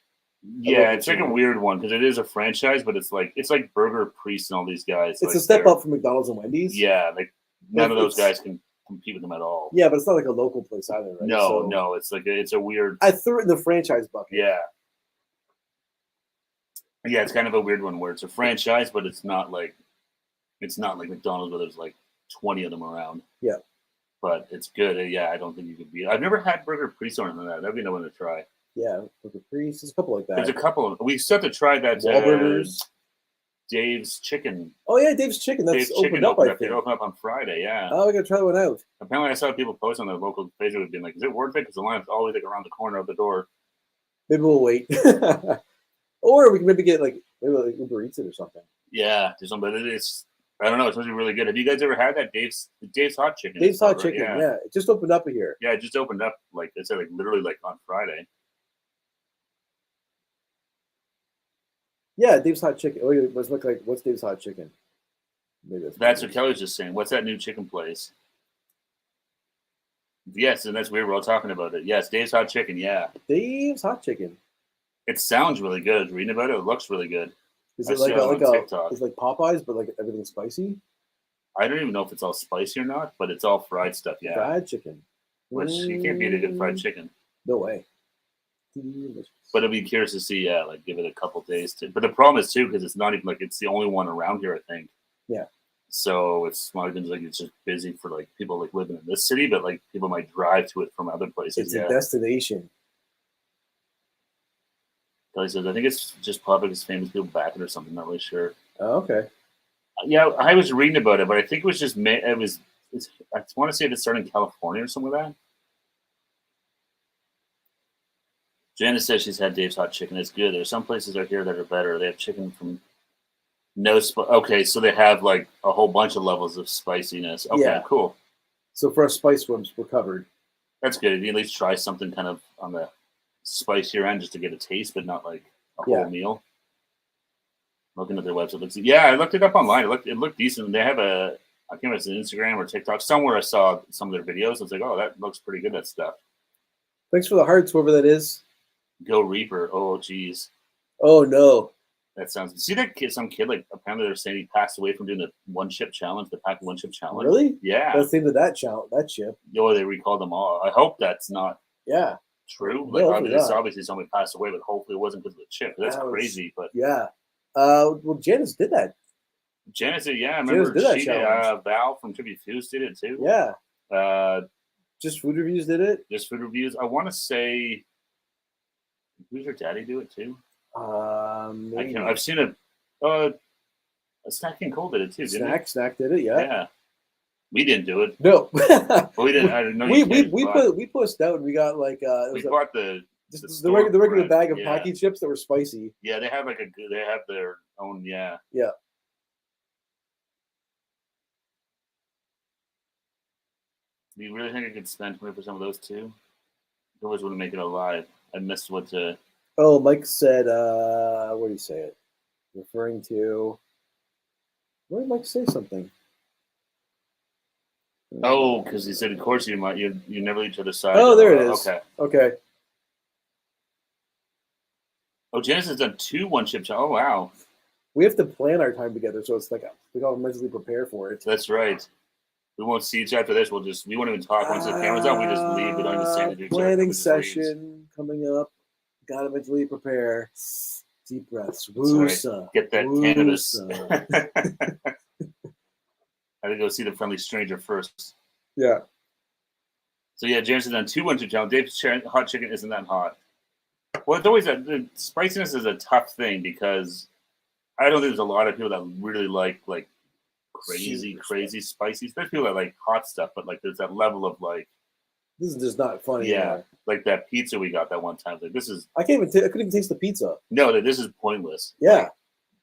Yeah, it's like a weird one because it is a franchise, but it's like Burger Priest and all these guys. It's a step up from McDonald's and Wendy's. Yeah, like none of those guys can compete with them at all. Yeah, but it's not like a local place either, right? No, it's like it's a weird. I threw it in the franchise bucket. Yeah. Yeah, it's kind of a weird one where it's a franchise, but it's not like McDonald's where there's like 20 of them around. Yeah. But it's good. Yeah, I don't think you could beat it. I've never had Burger Priest or anything like that. That'd be no one to try. Yeah, Burger Priest. There's a couple like that. There's a couple. We still have to try that. Wahlburgers. Dave's Chicken. Oh yeah, Dave's Chicken. That's opened up. I think it opened up on Friday. Yeah. Oh, we gotta try that one out. Apparently, I saw people post on the local Facebook being like, "Is it worth it?" Because the line's always like around the corner of the door. Maybe we'll wait, or we can maybe get like Uber Eats it or something. Yeah, there's something. But it's I don't know. It's supposed to be really good. Have you guys ever had that Dave's Hot Chicken? Dave's Hot Chicken. Yeah, it just opened up here. Yeah, it just opened up. Like I said, like literally like on Friday. Yeah, Dave's Hot Chicken. Oh, it must look like what's Dave's Hot Chicken? Maybe that's what Kelly's just saying. What's that new chicken place? Yes, and that's weird. We're all talking about it. Yes, Dave's Hot Chicken. Yeah, Dave's Hot Chicken. It sounds really good. Reading about it, it looks really good. Is it like it's like Popeyes, but like everything's spicy? I don't even know if it's all spicy or not, but it's all fried stuff. Yeah, fried chicken. which you can't beat a good fried chicken. No way. But I'd be curious to see, like give it a couple days to. But the problem is too, because it's not even like it's the only one around here, I think. Yeah. So it's not even like it's just busy for like people like living in this city, but like people might drive to it from other places. It's a destination. Kelly says, I think it's just public as famous people back it or something. Not really sure. Oh, okay. Yeah, I was reading about it, but I think it was just I want to say it started in California or something like that. Janice says she's had Dave's hot chicken. It's good. There's some places out here that are better. They have chicken from okay, so they have like a whole bunch of levels of spiciness. Okay, Yeah. Cool. So for us spice worms, we're covered. That's good. You at least try something kind of on the spicier end just to get a taste, but not like a whole meal. Looking at their website, I looked it up online. It looked decent. They have I can't remember if it's Instagram or TikTok. Somewhere I saw some of their videos. I was like, oh, that looks pretty good, that stuff. Thanks for the hearts, whoever that is. Go Reaper. Oh, geez. Oh, no. That sounds. See that kid? Some kid, like, apparently they're saying he passed away from doing the one chip challenge, the pack one chip challenge. Really? Yeah. That's the name of that challenge, that chip. Oh, they recalled them all. I hope that's not true. Like, obviously somebody passed away, but hopefully it wasn't because of the chip. That's crazy. But yeah. Well, Janice did that. Janice did, I remember she did. Val from Tribute Fuse did it too. Yeah. Just Food Reviews did it. Just Food Reviews. I want to say, who's your daddy do it too? I've seen it. Snack and Cold did it too. Snack did it. Yeah. We didn't do it. No. Well, we didn't. I didn't know. We pushed out and we got like we bought the regular bag of Pocky chips that were spicy. Yeah, they have they have their own. Yeah. Yeah. Do you really think I could spend money for some of those too? I always want to make it alive. I missed what to. Oh, Mike said, what did he say it? Referring to. Where did Mike say something? Oh, because he said, of course you might. You never leave each other's side. Oh, there it is. Okay. Oh, Janice has done 2 one-chip challenges. Oh, wow. We have to plan our time together, so it's like we gotta mentally prepare for it. That's right. We won't see each after this. We won't even talk once the camera's on. We just leave. We don't even say anything. Planning session coming up. Gotta mentally prepare. Deep breaths. Woosa. Right. Get that cannabis. I had to go see the friendly stranger first. Yeah. So yeah, James has done 2 one-chip challenges. Dave's hot chicken isn't that hot. Well, it's always the spiciness is a tough thing because I don't think there's a lot of people that really like crazy spicy. There's people that like hot stuff, but like there's that level of like. This is just not funny. Yeah, anymore. like that pizza we got that one time. Like this is. I couldn't even taste the pizza. No, this is pointless. Yeah. Like,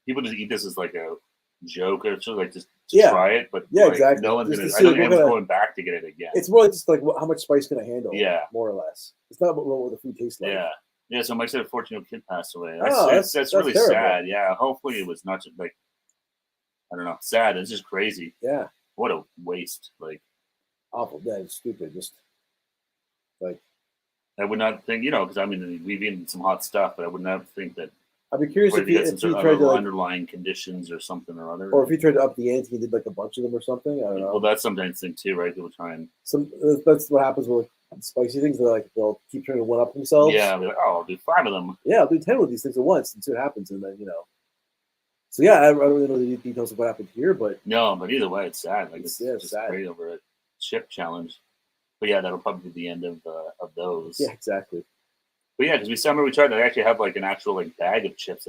people just eat this as like a joke or something, like just try it. But yeah, like, exactly. No one's gonna. I don't think anyone's going back to get it again. It's more like just like how much spice can I handle? Yeah, more or less. It's not what the food tastes like. Yeah. Yeah, so Mike said a 14-year-old kid passed away. That's really terrible. sad. Yeah, hopefully it was not just like, I don't know, sad. It's just crazy. Yeah. What a waste. Like, awful. Yeah, it's stupid. Just like. I would not think, because I mean, we've eaten some hot stuff, but I would not think that. I'd be curious if you tried to underlying conditions or something or other. Or if you tried to up the ante and did like a bunch of them or something. I don't know. Well, that's sometimes thing too, right? People try and. That's what happens with spicy things. They'll keep trying to one up themselves. Yeah, they're like, I'll do 5 of them. Yeah, I'll do 10 of these things at once and see what happens, and then So yeah, I don't really know the details of what happened here, but no, but either way, it's sad. Like it's just sad. Great over a chip challenge. But yeah, that'll probably be the end of those. Yeah, exactly. But yeah, because we tried to actually have like an actual like bag of chips.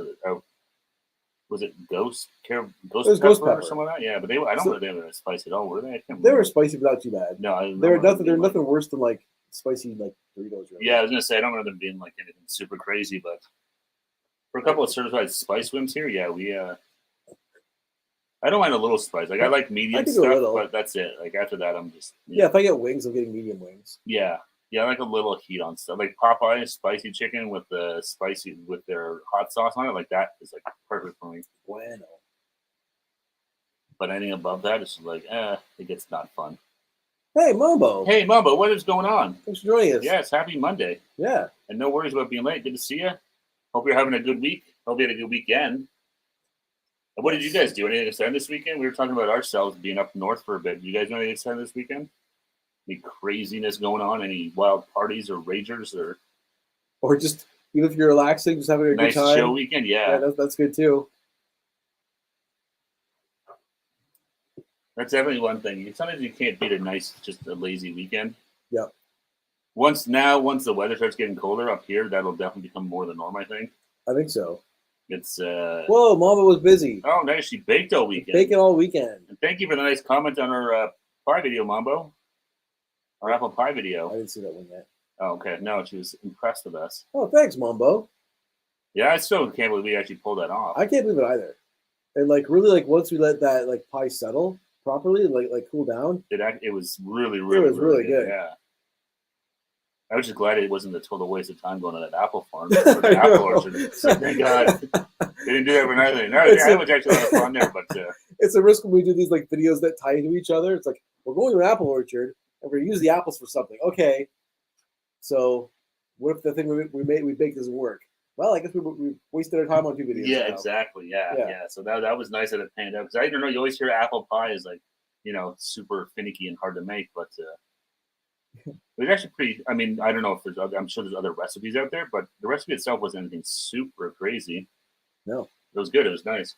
Was it ghost pepper or something like that? Yeah, but I don't think they were spicy at all, were they? They were spicy, but not too bad. No, they're nothing worse than like spicy like Doritos. Really. Yeah, I was gonna say I don't remember them being like anything super crazy, but for a couple of certified spice whims here, yeah, we I don't mind a little spice. Like I like medium stuff, but that's it. Like after that, I'm just if I get wings, I'm getting medium wings. Yeah. Yeah, I like a little heat on stuff. Like Popeye spicy chicken with the spicy with their hot sauce on it, like that is like perfect for me. Bueno. But anything above that, it's just like, it gets not fun. Hey, Mambo. Hey, Mambo, what is going on? Thanks for joining us. Yes, happy Monday. Yeah. And no worries about being late. Good to see you. Hope you're having a good week. Hope you had a good weekend. And what did you guys do? Anything exciting this weekend? We were talking about ourselves being up north for a bit. You guys do anything exciting this weekend? any craziness going on, any wild parties or ragers or just even if you're relaxing, just having a nice good time. chill weekend. Yeah, that's good too. That's definitely one thing. Sometimes you can't beat just a lazy weekend. Yep. Once the weather starts getting colder up here, that'll definitely become more the norm, I think. I think so. It's Whoa, Mama was busy. Oh, nice. She baked all weekend. Baking all weekend. And thank you for the nice comment on our pie video, Mambo. Our apple pie video. I didn't see that one yet. Oh, okay. No, she was impressed with us. Oh, thanks, Mambo. Yeah, I still can't believe we actually pulled that off. I can't believe it either. And like really, like once we let that like pie settle properly, like cool down, it was really good. Yeah. I was just glad it wasn't a total waste of time going to that apple farm or the apple orchard. So thank God they didn't do that for nothing. No, it was actually a lot of fun there, but it's a risk when we do these like videos that tie into each other. It's like we're going to an apple orchard and we're gonna use the apples for something. Okay, so what if the thing we baked doesn't work? Well, I guess we wasted our time on 2 videos. Yeah, now. Exactly. Yeah. So that was nice that it panned out because I don't know. You always hear apple pie is like super finicky and hard to make, but. It was actually pretty. I mean, I don't know if there's. I'm sure there's other recipes out there, but the recipe itself wasn't anything super crazy. No, it was good. It was nice.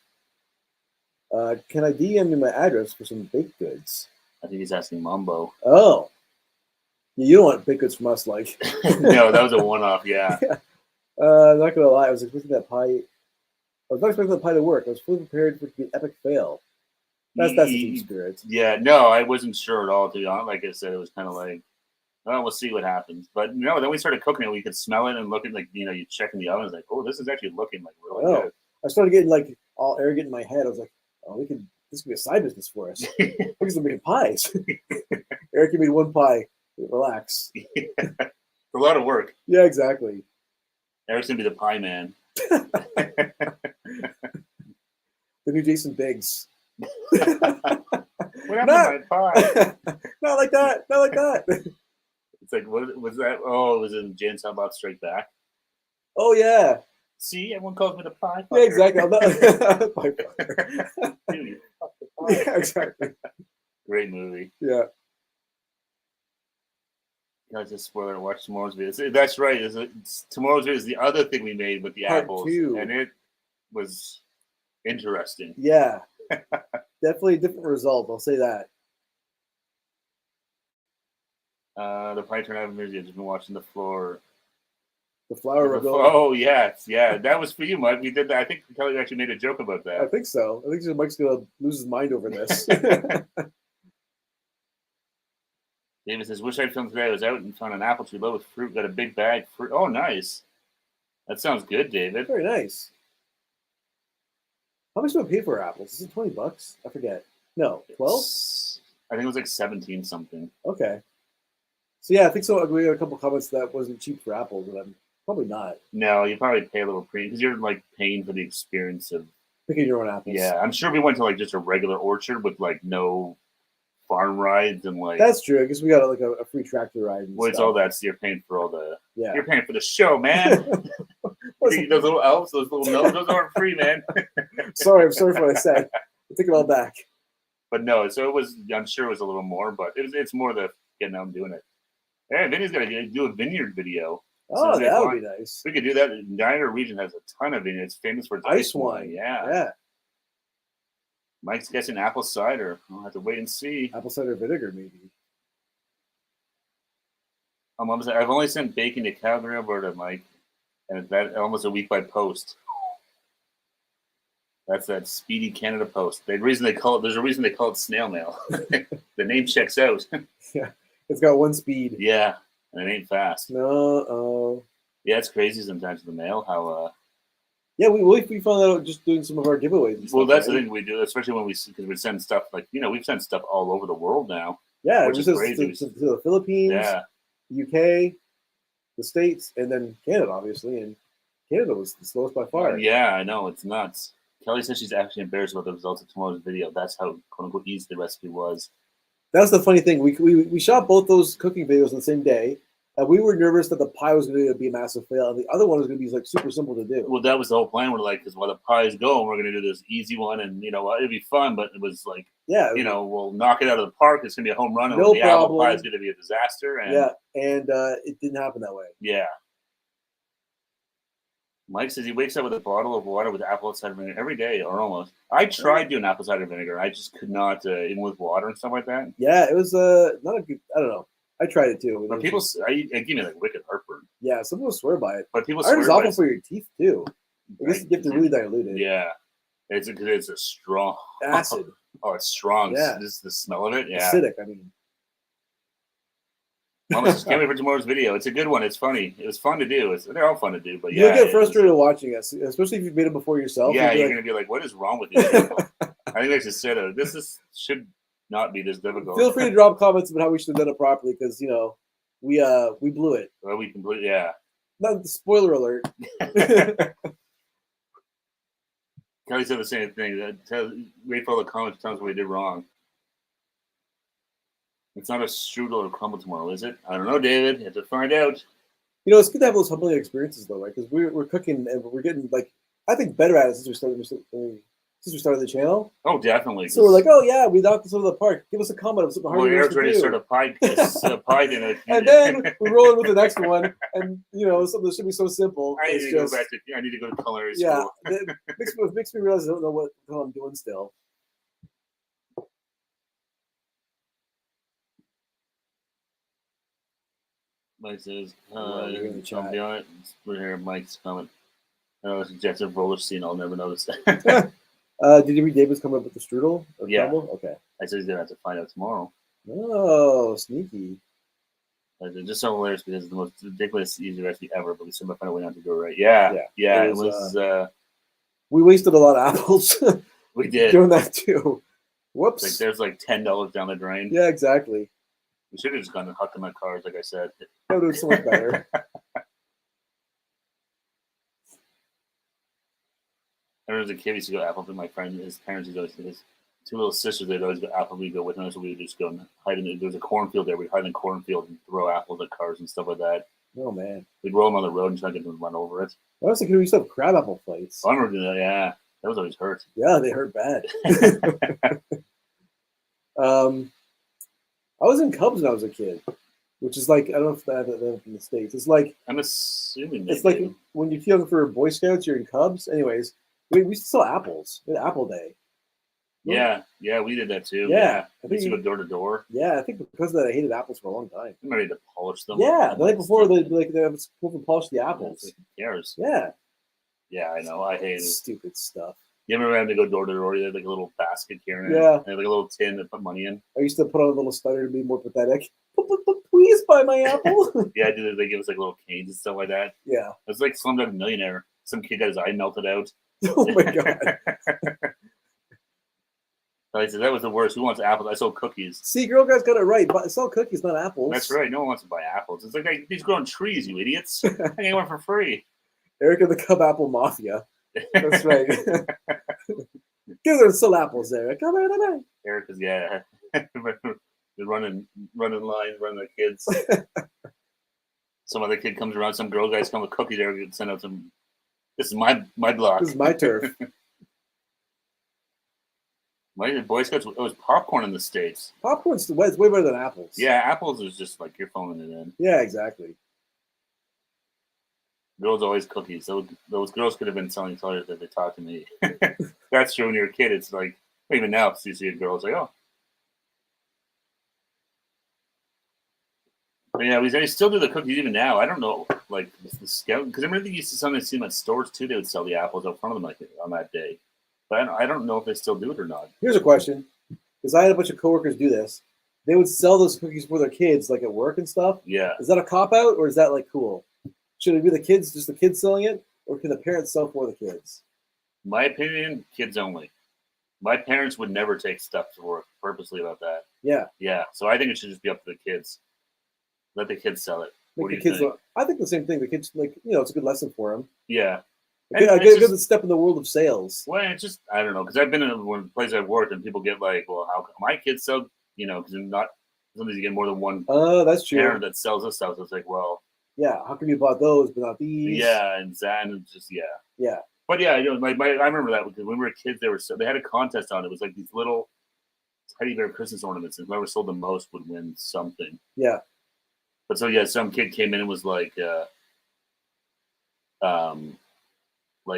Can I DM you my address for some baked goods? I think he's asking Mambo. Oh, you don't want baked goods from us, like? No, that was a one-off. Yeah. Not gonna lie, I was expecting that pie. I was not expecting the pie to work. I was fully prepared for it to be an epic fail. That's the team spirit. Yeah. No, I wasn't sure at all. To be honest, like I said, it was kind of like. Well, we'll see what happens. But no, then we started cooking it. We could smell it and look at you check in the oven. It's like, oh, this is actually looking like really good. I started getting like all arrogant in my head. I was like, oh, this could be a side business for us. We're just making pies. Eric, you made one pie. Relax. Yeah. It's a lot of work. Yeah, exactly. Eric's gonna be the pie man. The new Jason Biggs. What happened to my pie? Not like that. Not like that. It's like, what was that? Oh, it was in Jan Soundbot Strike Back. Oh, yeah. See, everyone calls me the pie fucker. Yeah, exactly. I'm not pie fucker. Dude, you fuck the pie. Yeah, exactly. Great movie. Yeah. Guys, just spoiler, watch tomorrow's video. That's right. Tomorrow's video is the other thing we made with the Part apples. 2. And it was interesting. Yeah. Definitely a different result. I'll say that. The pie turn out of music. I've just been watching the floor. The flower. Oh yes, yeah. That was for you, Mike. We did that. I think Kelly actually made a joke about that. I think so. I think Mike's gonna lose his mind over this. David says, "Wish I'd filmed today. I was out and found an apple tree loaded with fruit. Got a big bag. Fruit. Oh, nice. That sounds good, David. Very nice. How much do I pay for apples? Is it $20? I forget. No, 12. I think it was like 17 something. Okay. So yeah, I think so. We got a couple comments that wasn't cheap for apples, but I'm probably not. No, you probably pay a little premium because you're like paying for the experience of picking your own apples. Yeah, I'm sure we went to like just a regular orchard with like no farm rides and like. That's true. I guess we got like a free tractor ride. Well, it's all that. So you're paying for all the. Yeah. You're paying for the show, man. Those little elves, those little gnomes, those aren't free, man. I'm sorry for what I said. I take it all back. But no, so it was. I'm sure it was a little more, but it's more the getting out and doing it. Hey, Vinny's gonna do a vineyard video. Oh, that would be nice. We could do that. The Niagara region has a ton of vineyards. It's famous for its ice wine. Yeah. Mike's guessing apple cider. I'll have to wait and see. Apple cider vinegar, maybe. I've only sent bacon to Calgary, Alberta, Mike, and that almost a week by post. That's that speedy Canada post. There's a reason they call it snail mail. The name checks out. Yeah, it's got one speed. Yeah, and it ain't fast. No. Yeah, it's crazy sometimes in the mail how. Yeah, we found that out just doing some of our giveaways. And stuff, well, that's the thing we do, especially when because we send stuff like we've sent stuff all over the world now. Yeah, which is crazy. To the Philippines, UK, the States, and then Canada, obviously. And Canada was the slowest by far. Yeah, I know, it's nuts. Kelly says she's actually embarrassed about the results of tomorrow's video. That's how quote unquote easy the recipe was. That's the funny thing. We shot both those cooking videos on the same day. And we were nervous that the pie was going to be a massive fail, and the other one was going to be like super simple to do. Well, that was the whole plan. We're like, because while the pies go, we're going to do this easy one, and it'd be fun. But it was like, Yeah, we'll knock it out of the park. It's going to be a home run. And No the apple problem. pie is going to be a disaster. And and it didn't happen that way. yeah. Mike says he wakes up with a bottle of water with apple cider vinegar every day, or almost. I tried doing apple cider vinegar. I just could not, even with water and stuff like that. Yeah, it was not a good. I don't know. I tried it too. But people, it gave me like wicked heartburn. Yeah, some people swear by it. But people swear swear by by it. For your teeth too. I guess you have to really dilute it. Yeah, it's a strong acid. Oh, it's strong. Yeah, just the smell of it. Yeah, acidic. I mean. Mama says, can't wait for tomorrow's video. It's a good one. It's funny. It was fun to do. They're all fun to do, but you'll get frustrated watching us, especially if you've made it before yourself. Yeah, you're gonna be like, "What is wrong with these people?" I think I should say that should not be this difficult. Feel free to drop comments about how we should have done it properly, because we blew it. Well, we completely Not spoiler alert. Kelly said the same thing. Wait for all the comments. Tell us what we did wrong. It's not a strudel or crumble tomorrow, is it? I don't know, David. You have to find out. It's good to have those humbling experiences, though, right? Because we're cooking and we're getting I think better at it since we started the channel. Oh, definitely. So we're like, oh yeah, we knocked this out of the park. Give us a comment of something hard. Well, Eric's ready to start a pie dinner. And then we roll in with the next one, and something that should be so simple. I need to go to culinary school. Yeah, it makes me realize I don't know what the hell I'm doing still. Mike says, I'll be on it. We're here. Mike's comment. It's a Jetson roller scene. I'll never notice that. Did you read David's comment with the strudel? Yeah. Crumble? Okay. I said he's gonna have to find out tomorrow. Oh, sneaky. It's just so hilarious because it's the most ridiculous easy recipe ever, but we somehow find a way not to do it right. Yeah. It was we wasted a lot of apples. We did doing that too. Whoops. There's $10 down the drain. Yeah, exactly. We should have just gone and hucked in my cars, like I said. That would have been so much better. I remember as a kid, we used to go Applebee. My friend, his parents, his two little sisters, they'd always go Applebee, go with them. So we would just go and hide in. There was a cornfield there. We'd hide in the cornfield and throw apples at cars and stuff like that. Oh, man. We'd roll them on the road and try to get them to run over it. I was thinking we used to have crab apple fights. I remember doing that, yeah. That was always hurt. Yeah, they hurt bad. I was in Cubs when I was a kid, which is like, I don't know if that in the States. It's like, I'm assuming it's like when you're young for Boy Scouts, you're in Cubs. Anyways, we used to sell apples. We had Apple Day. Yeah, we did that too. Yeah. We used to go door to door. Yeah, I think because of that, I hated apples for a long time. I'm ready to polish them. Yeah, the night before, they have to polish the apples. Who cares? Yeah. Yeah, I know. I hate it. Stupid stuff. You ever having to go door to door? You had like a little basket here and yeah, and like a little tin to put money in. I used to put on a little stutter to be more pathetic. Please buy my apple. Yeah, they give us like little canes and stuff like that. Yeah, it's like Slumdog Millionaire. Some kid got his eye melted out. Oh my god. I said that was the worst. Who wants apples? I sold cookies. See, Girl Guys got it right. But sell cookies, not apples. That's right. No one wants to buy apples. It's like these growing trees, you idiots. I get one for free. Eric of the Cub Apple Mafia. That's right. Give them some apples there. Come on. Eric is they're running lines, running the kids. Some other kid comes around. Some girl guys come with cookies. Eric can send out some. This is my block. This is my turf. Why did Boy Scouts? It was popcorn in the States. Popcorn's way better than apples. Yeah, apples is just like you're phoning it in. Yeah, exactly. Girls always cookies. Those girls could have been selling colors that they talked to me. That's true when you're a kid. It's like even now, if you see a girl, it's like, oh. But yeah, they still do the cookies even now. I don't know, like the Scout, because I remember they used to sometimes see them at stores too. They would sell the apples out front of them like on that day. But I don't know if they still do it or not. Here's a question, because I had a bunch of coworkers do this. They would sell those cookies for their kids, like at work and stuff. Yeah. Is that a cop out, or is that like cool? Should it be just the kids selling it, or can the parents sell for the kids? My opinion, kids only. My parents would never take stuff to work purposely about that. Yeah. Yeah. So I think it should just be up to the kids. Let the kids sell it. Make the kids think? I think the same thing. The kids, it's a good lesson for them. Yeah. I get a good step in the world of sales. Well, it's just, I don't know, because I've been in one place I've worked and people get like, well, how come my kids sell, because they're not, Sometimes you get more than one Oh, that's true. parent that sells this stuff. So it's like, well, Yeah, how come you bought those but not these? yeah, and just Yeah. But yeah, I remember that because when we were kids, they had a contest on it. It was like these little teddy bear Christmas ornaments, and whoever sold the most would win something. Yeah. But so yeah, some kid came in and was like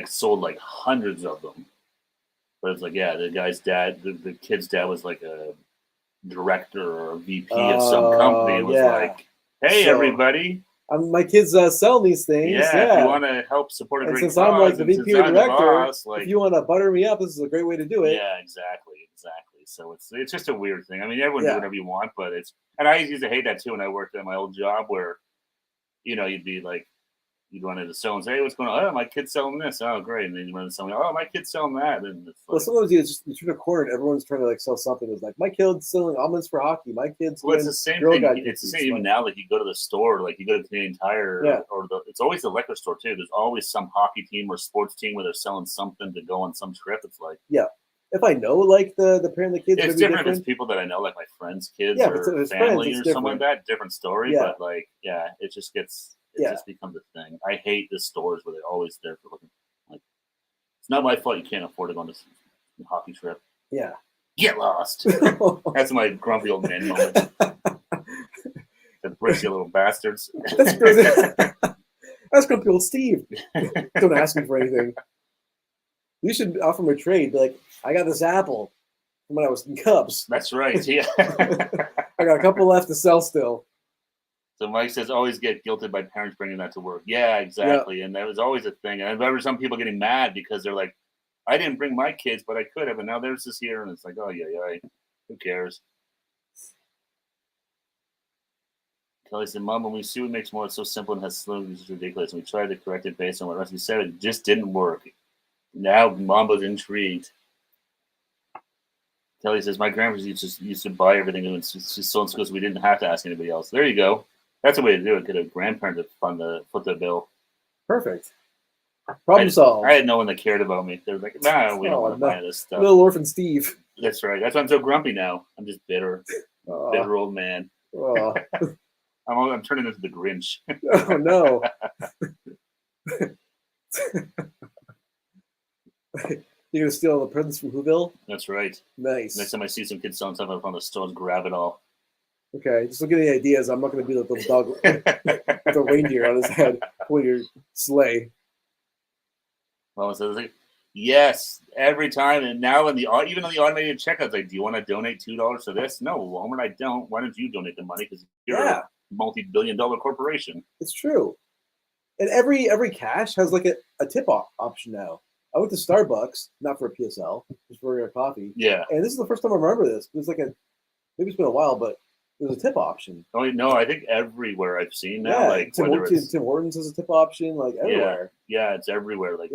sold like hundreds of them. But it's like, yeah, the guy's dad, the kid's dad was like a director or a VP of some company. It was like, hey, So, everybody. My kids sell these things. Yeah, if you want to help support a and great since cause, I'm like the VP or director, boss, if you want to butter me up, this is a great way to do it. Yeah, exactly. So it's just a weird thing. I mean, everyone do whatever you want, but and I used to hate that too when I worked at my old job where, you'd be like, you'd run into someone and say, hey, what's going on? Oh, my kid's selling this. Oh, great. And then you run into someone, oh, my kid's selling that. And it's well, sometimes you turn a corner and everyone's trying to like sell something. It's like, my kid's selling almonds for hockey. My kid's it's the same thing. It's the same even now. Like you go to the store, like you go to Canadian Tire, or it's always the liquor store too. There's always some hockey team or sports team where they're selling something to go on some trip. It's like, if I know like the parent of the kids, it's different. If it's people that I know, like my friends' kids or family or something like that. Different story. But like, it just gets. It just becomes a thing. I hate the stores where they're always there for looking. Like, it's not my fault you can't afford to go on this hockey trip. Yeah. Get lost. That's my grumpy old man moment. The bricks, you little bastards. That's grumpy old Steve. Don't ask me for anything. You should offer him a trade. Be like, I got this apple from when I was in Cubs. That's right. Yeah. I got a couple left to sell still. So Mike says, always get guilted by parents bringing that to work. Yeah, exactly. And that was always a thing. And I remember some people getting mad because they're like, I didn't bring my kids, but I could have. And now there's this here. And it's like, oh, yeah, who cares? Kelly said, Mom, when we see what makes more, it's so simple and has slogans, it's ridiculous. And we tried to correct it based on what Rusty said. It just didn't work. Now Mambo's intrigued. Kelly says, my grandparents used to buy everything and she's still in school, so we didn't have to ask anybody else. There you go. That's a way to do it. Get a grandparent to foot the bill. Perfect. Problem solved. I had no one that cared about me. They were like, nah, we don't want to buy this stuff. Little orphan Steve. That's right. That's why I'm so grumpy now. I'm just bitter. Bitter old man. I'm turning into the Grinch. Oh, no. You're going to steal all the presents from Whoville? That's right. Nice. Next time I see some kids selling stuff, I'll find the stores, grab it all. Okay, just look at the ideas. I'm not going to be the little dog with a reindeer on his head pulling your sleigh. Well, it says, yes, every time. And now even on the automated checkouts, like, do you want to donate $2 to this? No, Walmart, I don't. Why don't you donate the money? Because you're a multi-billion-dollar corporation. It's true. And every cash has like a tip option now. I went to Starbucks, not for a PSL, just for a coffee. Yeah. And this is the first time I remember this. It was like maybe it's been a while, but there's a tip option. Oh no, I think everywhere I've seen now, like Tim Hortons has a tip option, like everywhere. Yeah, it's everywhere. Like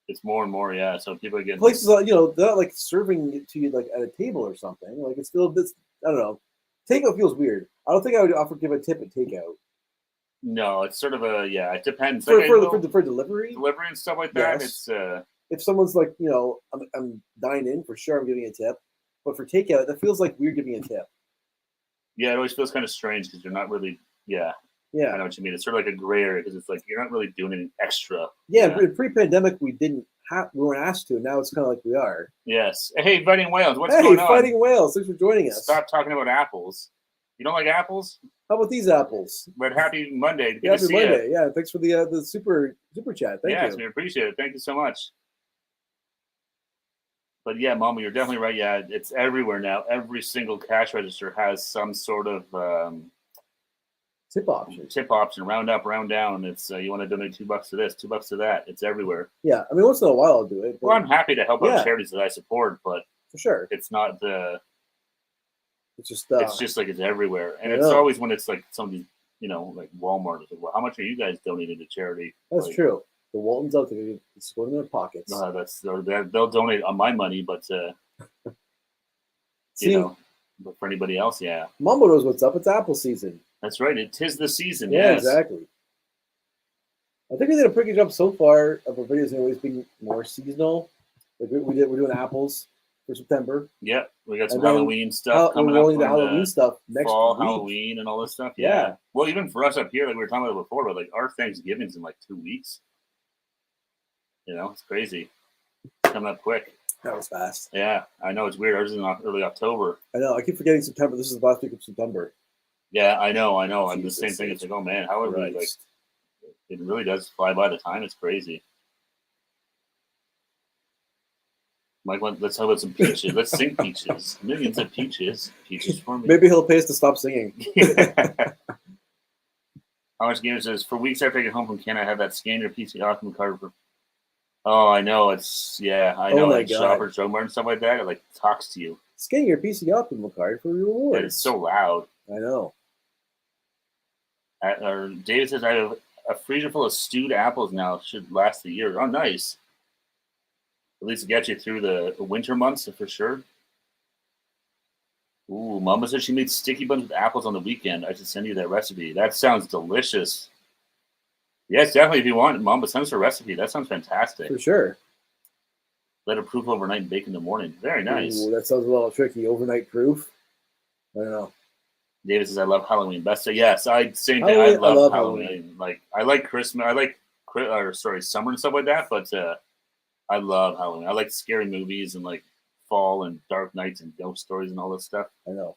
it's more and more. Yeah, so people are getting places. They're not like serving it to you like at a table or something. Like it's still this. I don't know. Takeout feels weird. I don't think I would give a tip at takeout. No, it's sort of it depends. For delivery and stuff like that. It's if someone's like, I'm dining in, for sure I'm giving a tip. But for takeout, that feels like weird giving a tip. Yeah, it always feels kind of strange because you're not really I know what you mean. It's sort of like a gray area because it's like you're not really doing anything extra. Yeah, pre-pandemic we weren't asked to. Now it's kind of like we are. Yes. Hey, Fighting Whales, what's going on? Hey, Fighting Whales, thanks for joining us. Stop talking about apples. You don't like apples? How about these apples? But happy Monday. Good happy Monday. Yeah, thanks for the super chat. Thank you. Yes, we appreciate it. Thank you so much. But yeah, Mama, you're definitely right. Yeah, it's everywhere now. Every single cash register has some sort of tip option. Tip option. Round up, round down. It's you want to donate $2 to this, $2 to that. It's everywhere. Yeah, I mean, once in a while I'll do it. Well, I'm happy to help out charities that I support, but for sure, it's not the. It's just like it's everywhere, and it's always when it's like some of these, like Walmart. Like, well, how much are you guys donating to charity? That's true. The Waltons out there, it's going in their pockets. They'll donate on my money, but but for anybody else, Mumbo knows what's up. It's apple season. That's right. It is the season. Yeah, yes. Exactly. I think we did a pretty good job so far of our videos always being more seasonal. Like we're doing apples. for September. Yeah, we got some And then Halloween stuff coming we're rolling up. the in Halloween stuff next fall week. Halloween and all this stuff. Yeah. Well, even for us up here, like we were talking about before, but like our Thanksgiving's in like 2 weeks. You know, it's crazy. It's coming up quick. That was fast. Yeah, I know it's weird. Ours is in early October. I know. I keep forgetting September. This is the last week of September. Yeah, I know. I'm the Jesus, same thing. It's like, oh man, how are we like? Christ. It really does fly by the time. It's crazy. Mike, let's talk about some peaches. Let's sing peaches. Millions of peaches. Peaches for me. Maybe he'll pay us to stop singing. How much gamer says, for weeks after I get home from Canada, I have that scan your PC Optimum card for. Oh, I know. It's, yeah, I know. Oh my like God. Shoppers Drug Mart and stuff like that. It like talks to you. Scan your PC Optimal card for your rewards. And it's so loud. I know. Or David says, I have a freezer full of stewed apples now. Should last a year. Oh, nice. At least get you through the winter months for sure. Ooh, Mama said she made sticky buns with apples on the weekend. I should send you that recipe. That sounds delicious. Yes, definitely. If you want, Mama, send us a recipe. That sounds fantastic. For sure. Let it proof overnight and bake in the morning. Very nice. Ooh, that sounds a little tricky. Overnight proof. I don't know. David says, I love Halloween. Best. Yes, same thing. I Halloween, love Halloween. Halloween. Like, I like Christmas. I like, summer and stuff like that. But I love Halloween. I like scary movies and like fall and dark nights and ghost stories and all that stuff. I know.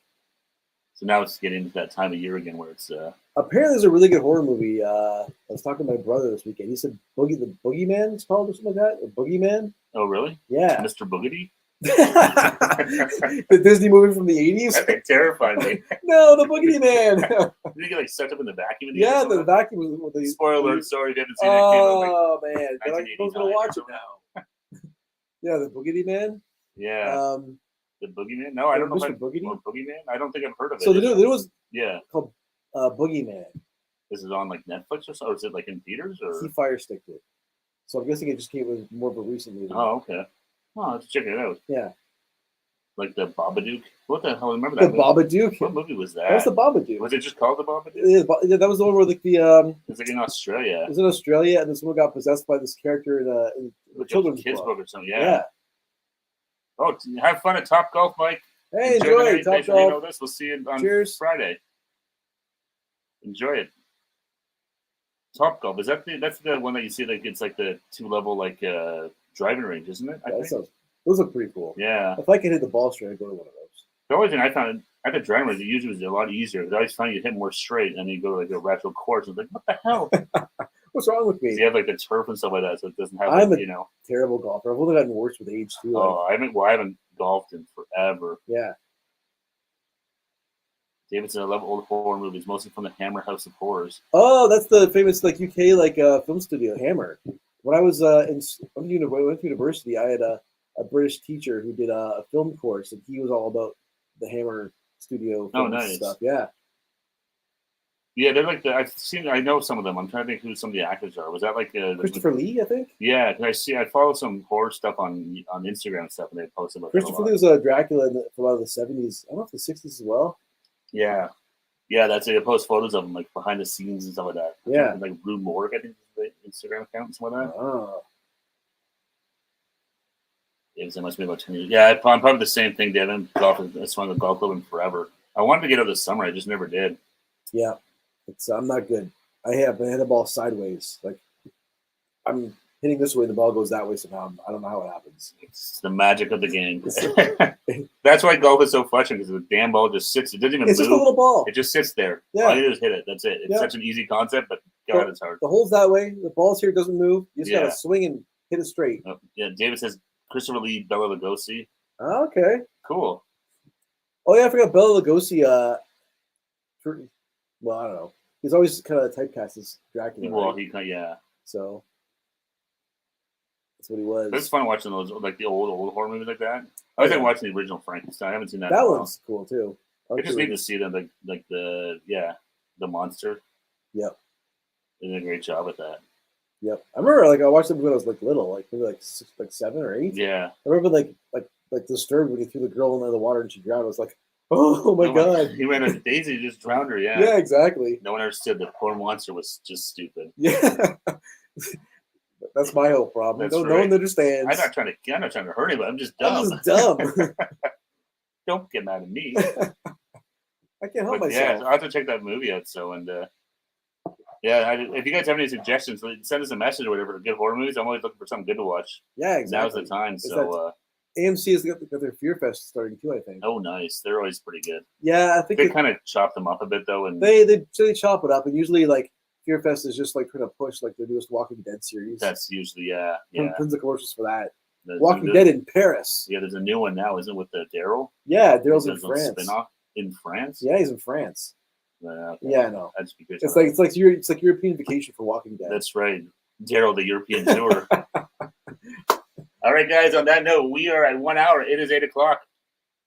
So now it's getting into that time of year again where it's Apparently, there's a really good horror movie. I was talking to my brother this weekend. He said the Boogeyman it's called or something like that. Or Boogeyman. Oh, really? Yeah. Mr. Boogedy? The Disney movie from the 80s? That thing terrified me. No, the Boogeyman. Did he get like sucked up in the vacuum? Yeah, the vacuum was with the Spoiler alert, sorry if you haven't seen it. Oh man, but I was 1989 gonna watch or it now. Yeah, the Boogeyman. Yeah. The Boogeyman? No, I don't know. Mr. Boogedy? Or Boogeyman? I don't think I've heard of it. So there was yeah. called Boogeyman. Is it on like Netflix or so? Or is it like in theaters? Or He fire sticked it. So I'm guessing it just came with more of a recent movie. oh, okay. Well, let's check it out. Yeah. Like the Babadook. What the hell? Remember that? The Babadook. What movie was that? That was the Babadook. Was it just called the Babadook? Yeah, that was the one where like the It's like in Australia. it was in Australia, and this woman got possessed by this character in a Like children's kids book. book or something. Yeah. Oh, have fun at Top Golf, Mike. Hey, the enjoy night. Top Make sure you know Golf. this. We'll see you on Cheers. Friday. Enjoy it. Top Golf, is that that's the one that you see like it's like the 2-level like driving range, isn't it? Those look pretty cool. Yeah. If I could hit the ball straight, I'd go to one of those. The only thing I found at the driving range, it usually was a lot easier. Because I always find you hit more straight, and you go to like a retro course. And it's like, what the hell? What's wrong with me? You have like the turf and stuff like that, so it doesn't have. I'm like, a terrible golfer. I've only gotten worse with age too. Oh, I haven't golfed in forever. Yeah. Davidson, I love old horror movies, mostly from the Hammer House of Horrors. Oh, that's the famous like UK film studio, Hammer. When I was went to university, I had a British teacher who did a film course, and he was all about the Hammer studio stuff. Yeah. Yeah, they're like I know some of them. I'm trying to think who some of the actors are. Was that like Christopher Lee, I think? Yeah, I follow some horror stuff on Instagram and stuff, and they post about Christopher Lee was a Dracula from out of the 70s. I don't know if the 60s as well. Yeah, that's it. They post photos of them like behind the scenes and stuff like that. Yeah, like Rue Morgue, I think is the Instagram account and stuff like that. Oh. Yeah, it must be about 10 years. Yeah, I'm probably the same thing, Devin. I swung a golf club in forever. I wanted to get out this summer, I just never did. Yeah, I'm not good. I hit the ball sideways. Like I'm hitting this way, the ball goes that way somehow. I don't know how it happens. It's the magic of the game. That's why golf is so frustrating, because the damn ball just sits. It doesn't even move. It's just a little ball. It just sits there. Yeah. All you do is hit it. That's it. It's such an easy concept, but God, it's hard. The hole's that way. The ball's here, doesn't move. You just gotta swing and hit it straight. Oh, yeah, David says Christopher Lee, Bela Lugosi. Okay. Cool. Oh yeah, I forgot Bela Lugosi. Well, I don't know. He's always kind of typecast as Dracula. Well, right? So that's what he was. It's fun watching those, like the old horror movies like that. I was watching the original Frankenstein. I haven't seen that. That one's cool too. I just need to see them, like the monster. Yep. They did a great job with that. Yep. I remember I watched them when I was little, maybe 7 or 8. Yeah. I remember like disturbed when he threw the girl into the water and she drowned. I was like, oh my God. He ran into Daisy, just drowned her. Yeah. Yeah, exactly. No one understood the poor monster was just stupid. Yeah. That's my whole problem. That's No right. one understands. I'm not trying to hurt anybody. I'm just I'm dumb. just dumb. Don't get mad at me. I can't help But myself. yeah, I have to check that movie out. So if you guys have any suggestions, send us a message or whatever. Good horror movies. I'm always looking for something good to watch. Yeah, exactly. Now's the time. It's So AMC has got their Fear Fest starting too, I think. oh, nice. They're always pretty good. Yeah, I think They kind of chop them up a bit though, and they chop it up, and usually like Fear Fest is just like trying to push like their newest Walking Dead series. that's usually yeah. Tons of commercials for that. The- Walking the- Dead in Paris. Yeah, there's a new one now, isn't it, with the Daryl? Yeah, Daryl's in There's a France. spin-off in France. Yeah, he's in France. Okay. Yeah, I know. I'd just be pissed It's off. like European Vacation for Walking Dead. That's right, Daryl, the European tour. All right, guys. On that note, we are at 1 hour. It is 8 o'clock.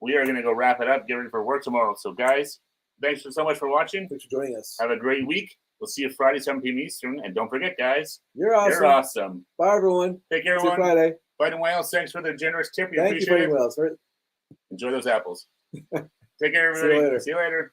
We are going to go wrap it up. Get ready for work tomorrow. So, guys, thanks so much for watching. Thanks for joining us. Have a great week. We'll see you Friday, 7 p.m. Eastern. And don't forget, guys, You're awesome. you're awesome. Bye, everyone. Take care, See you everyone. Friday. Fighting Wales, thanks for the generous tip. We Thank you, appreciate Fighting it. Wales. Enjoy those apples. Take care, See you everybody. later. See you later.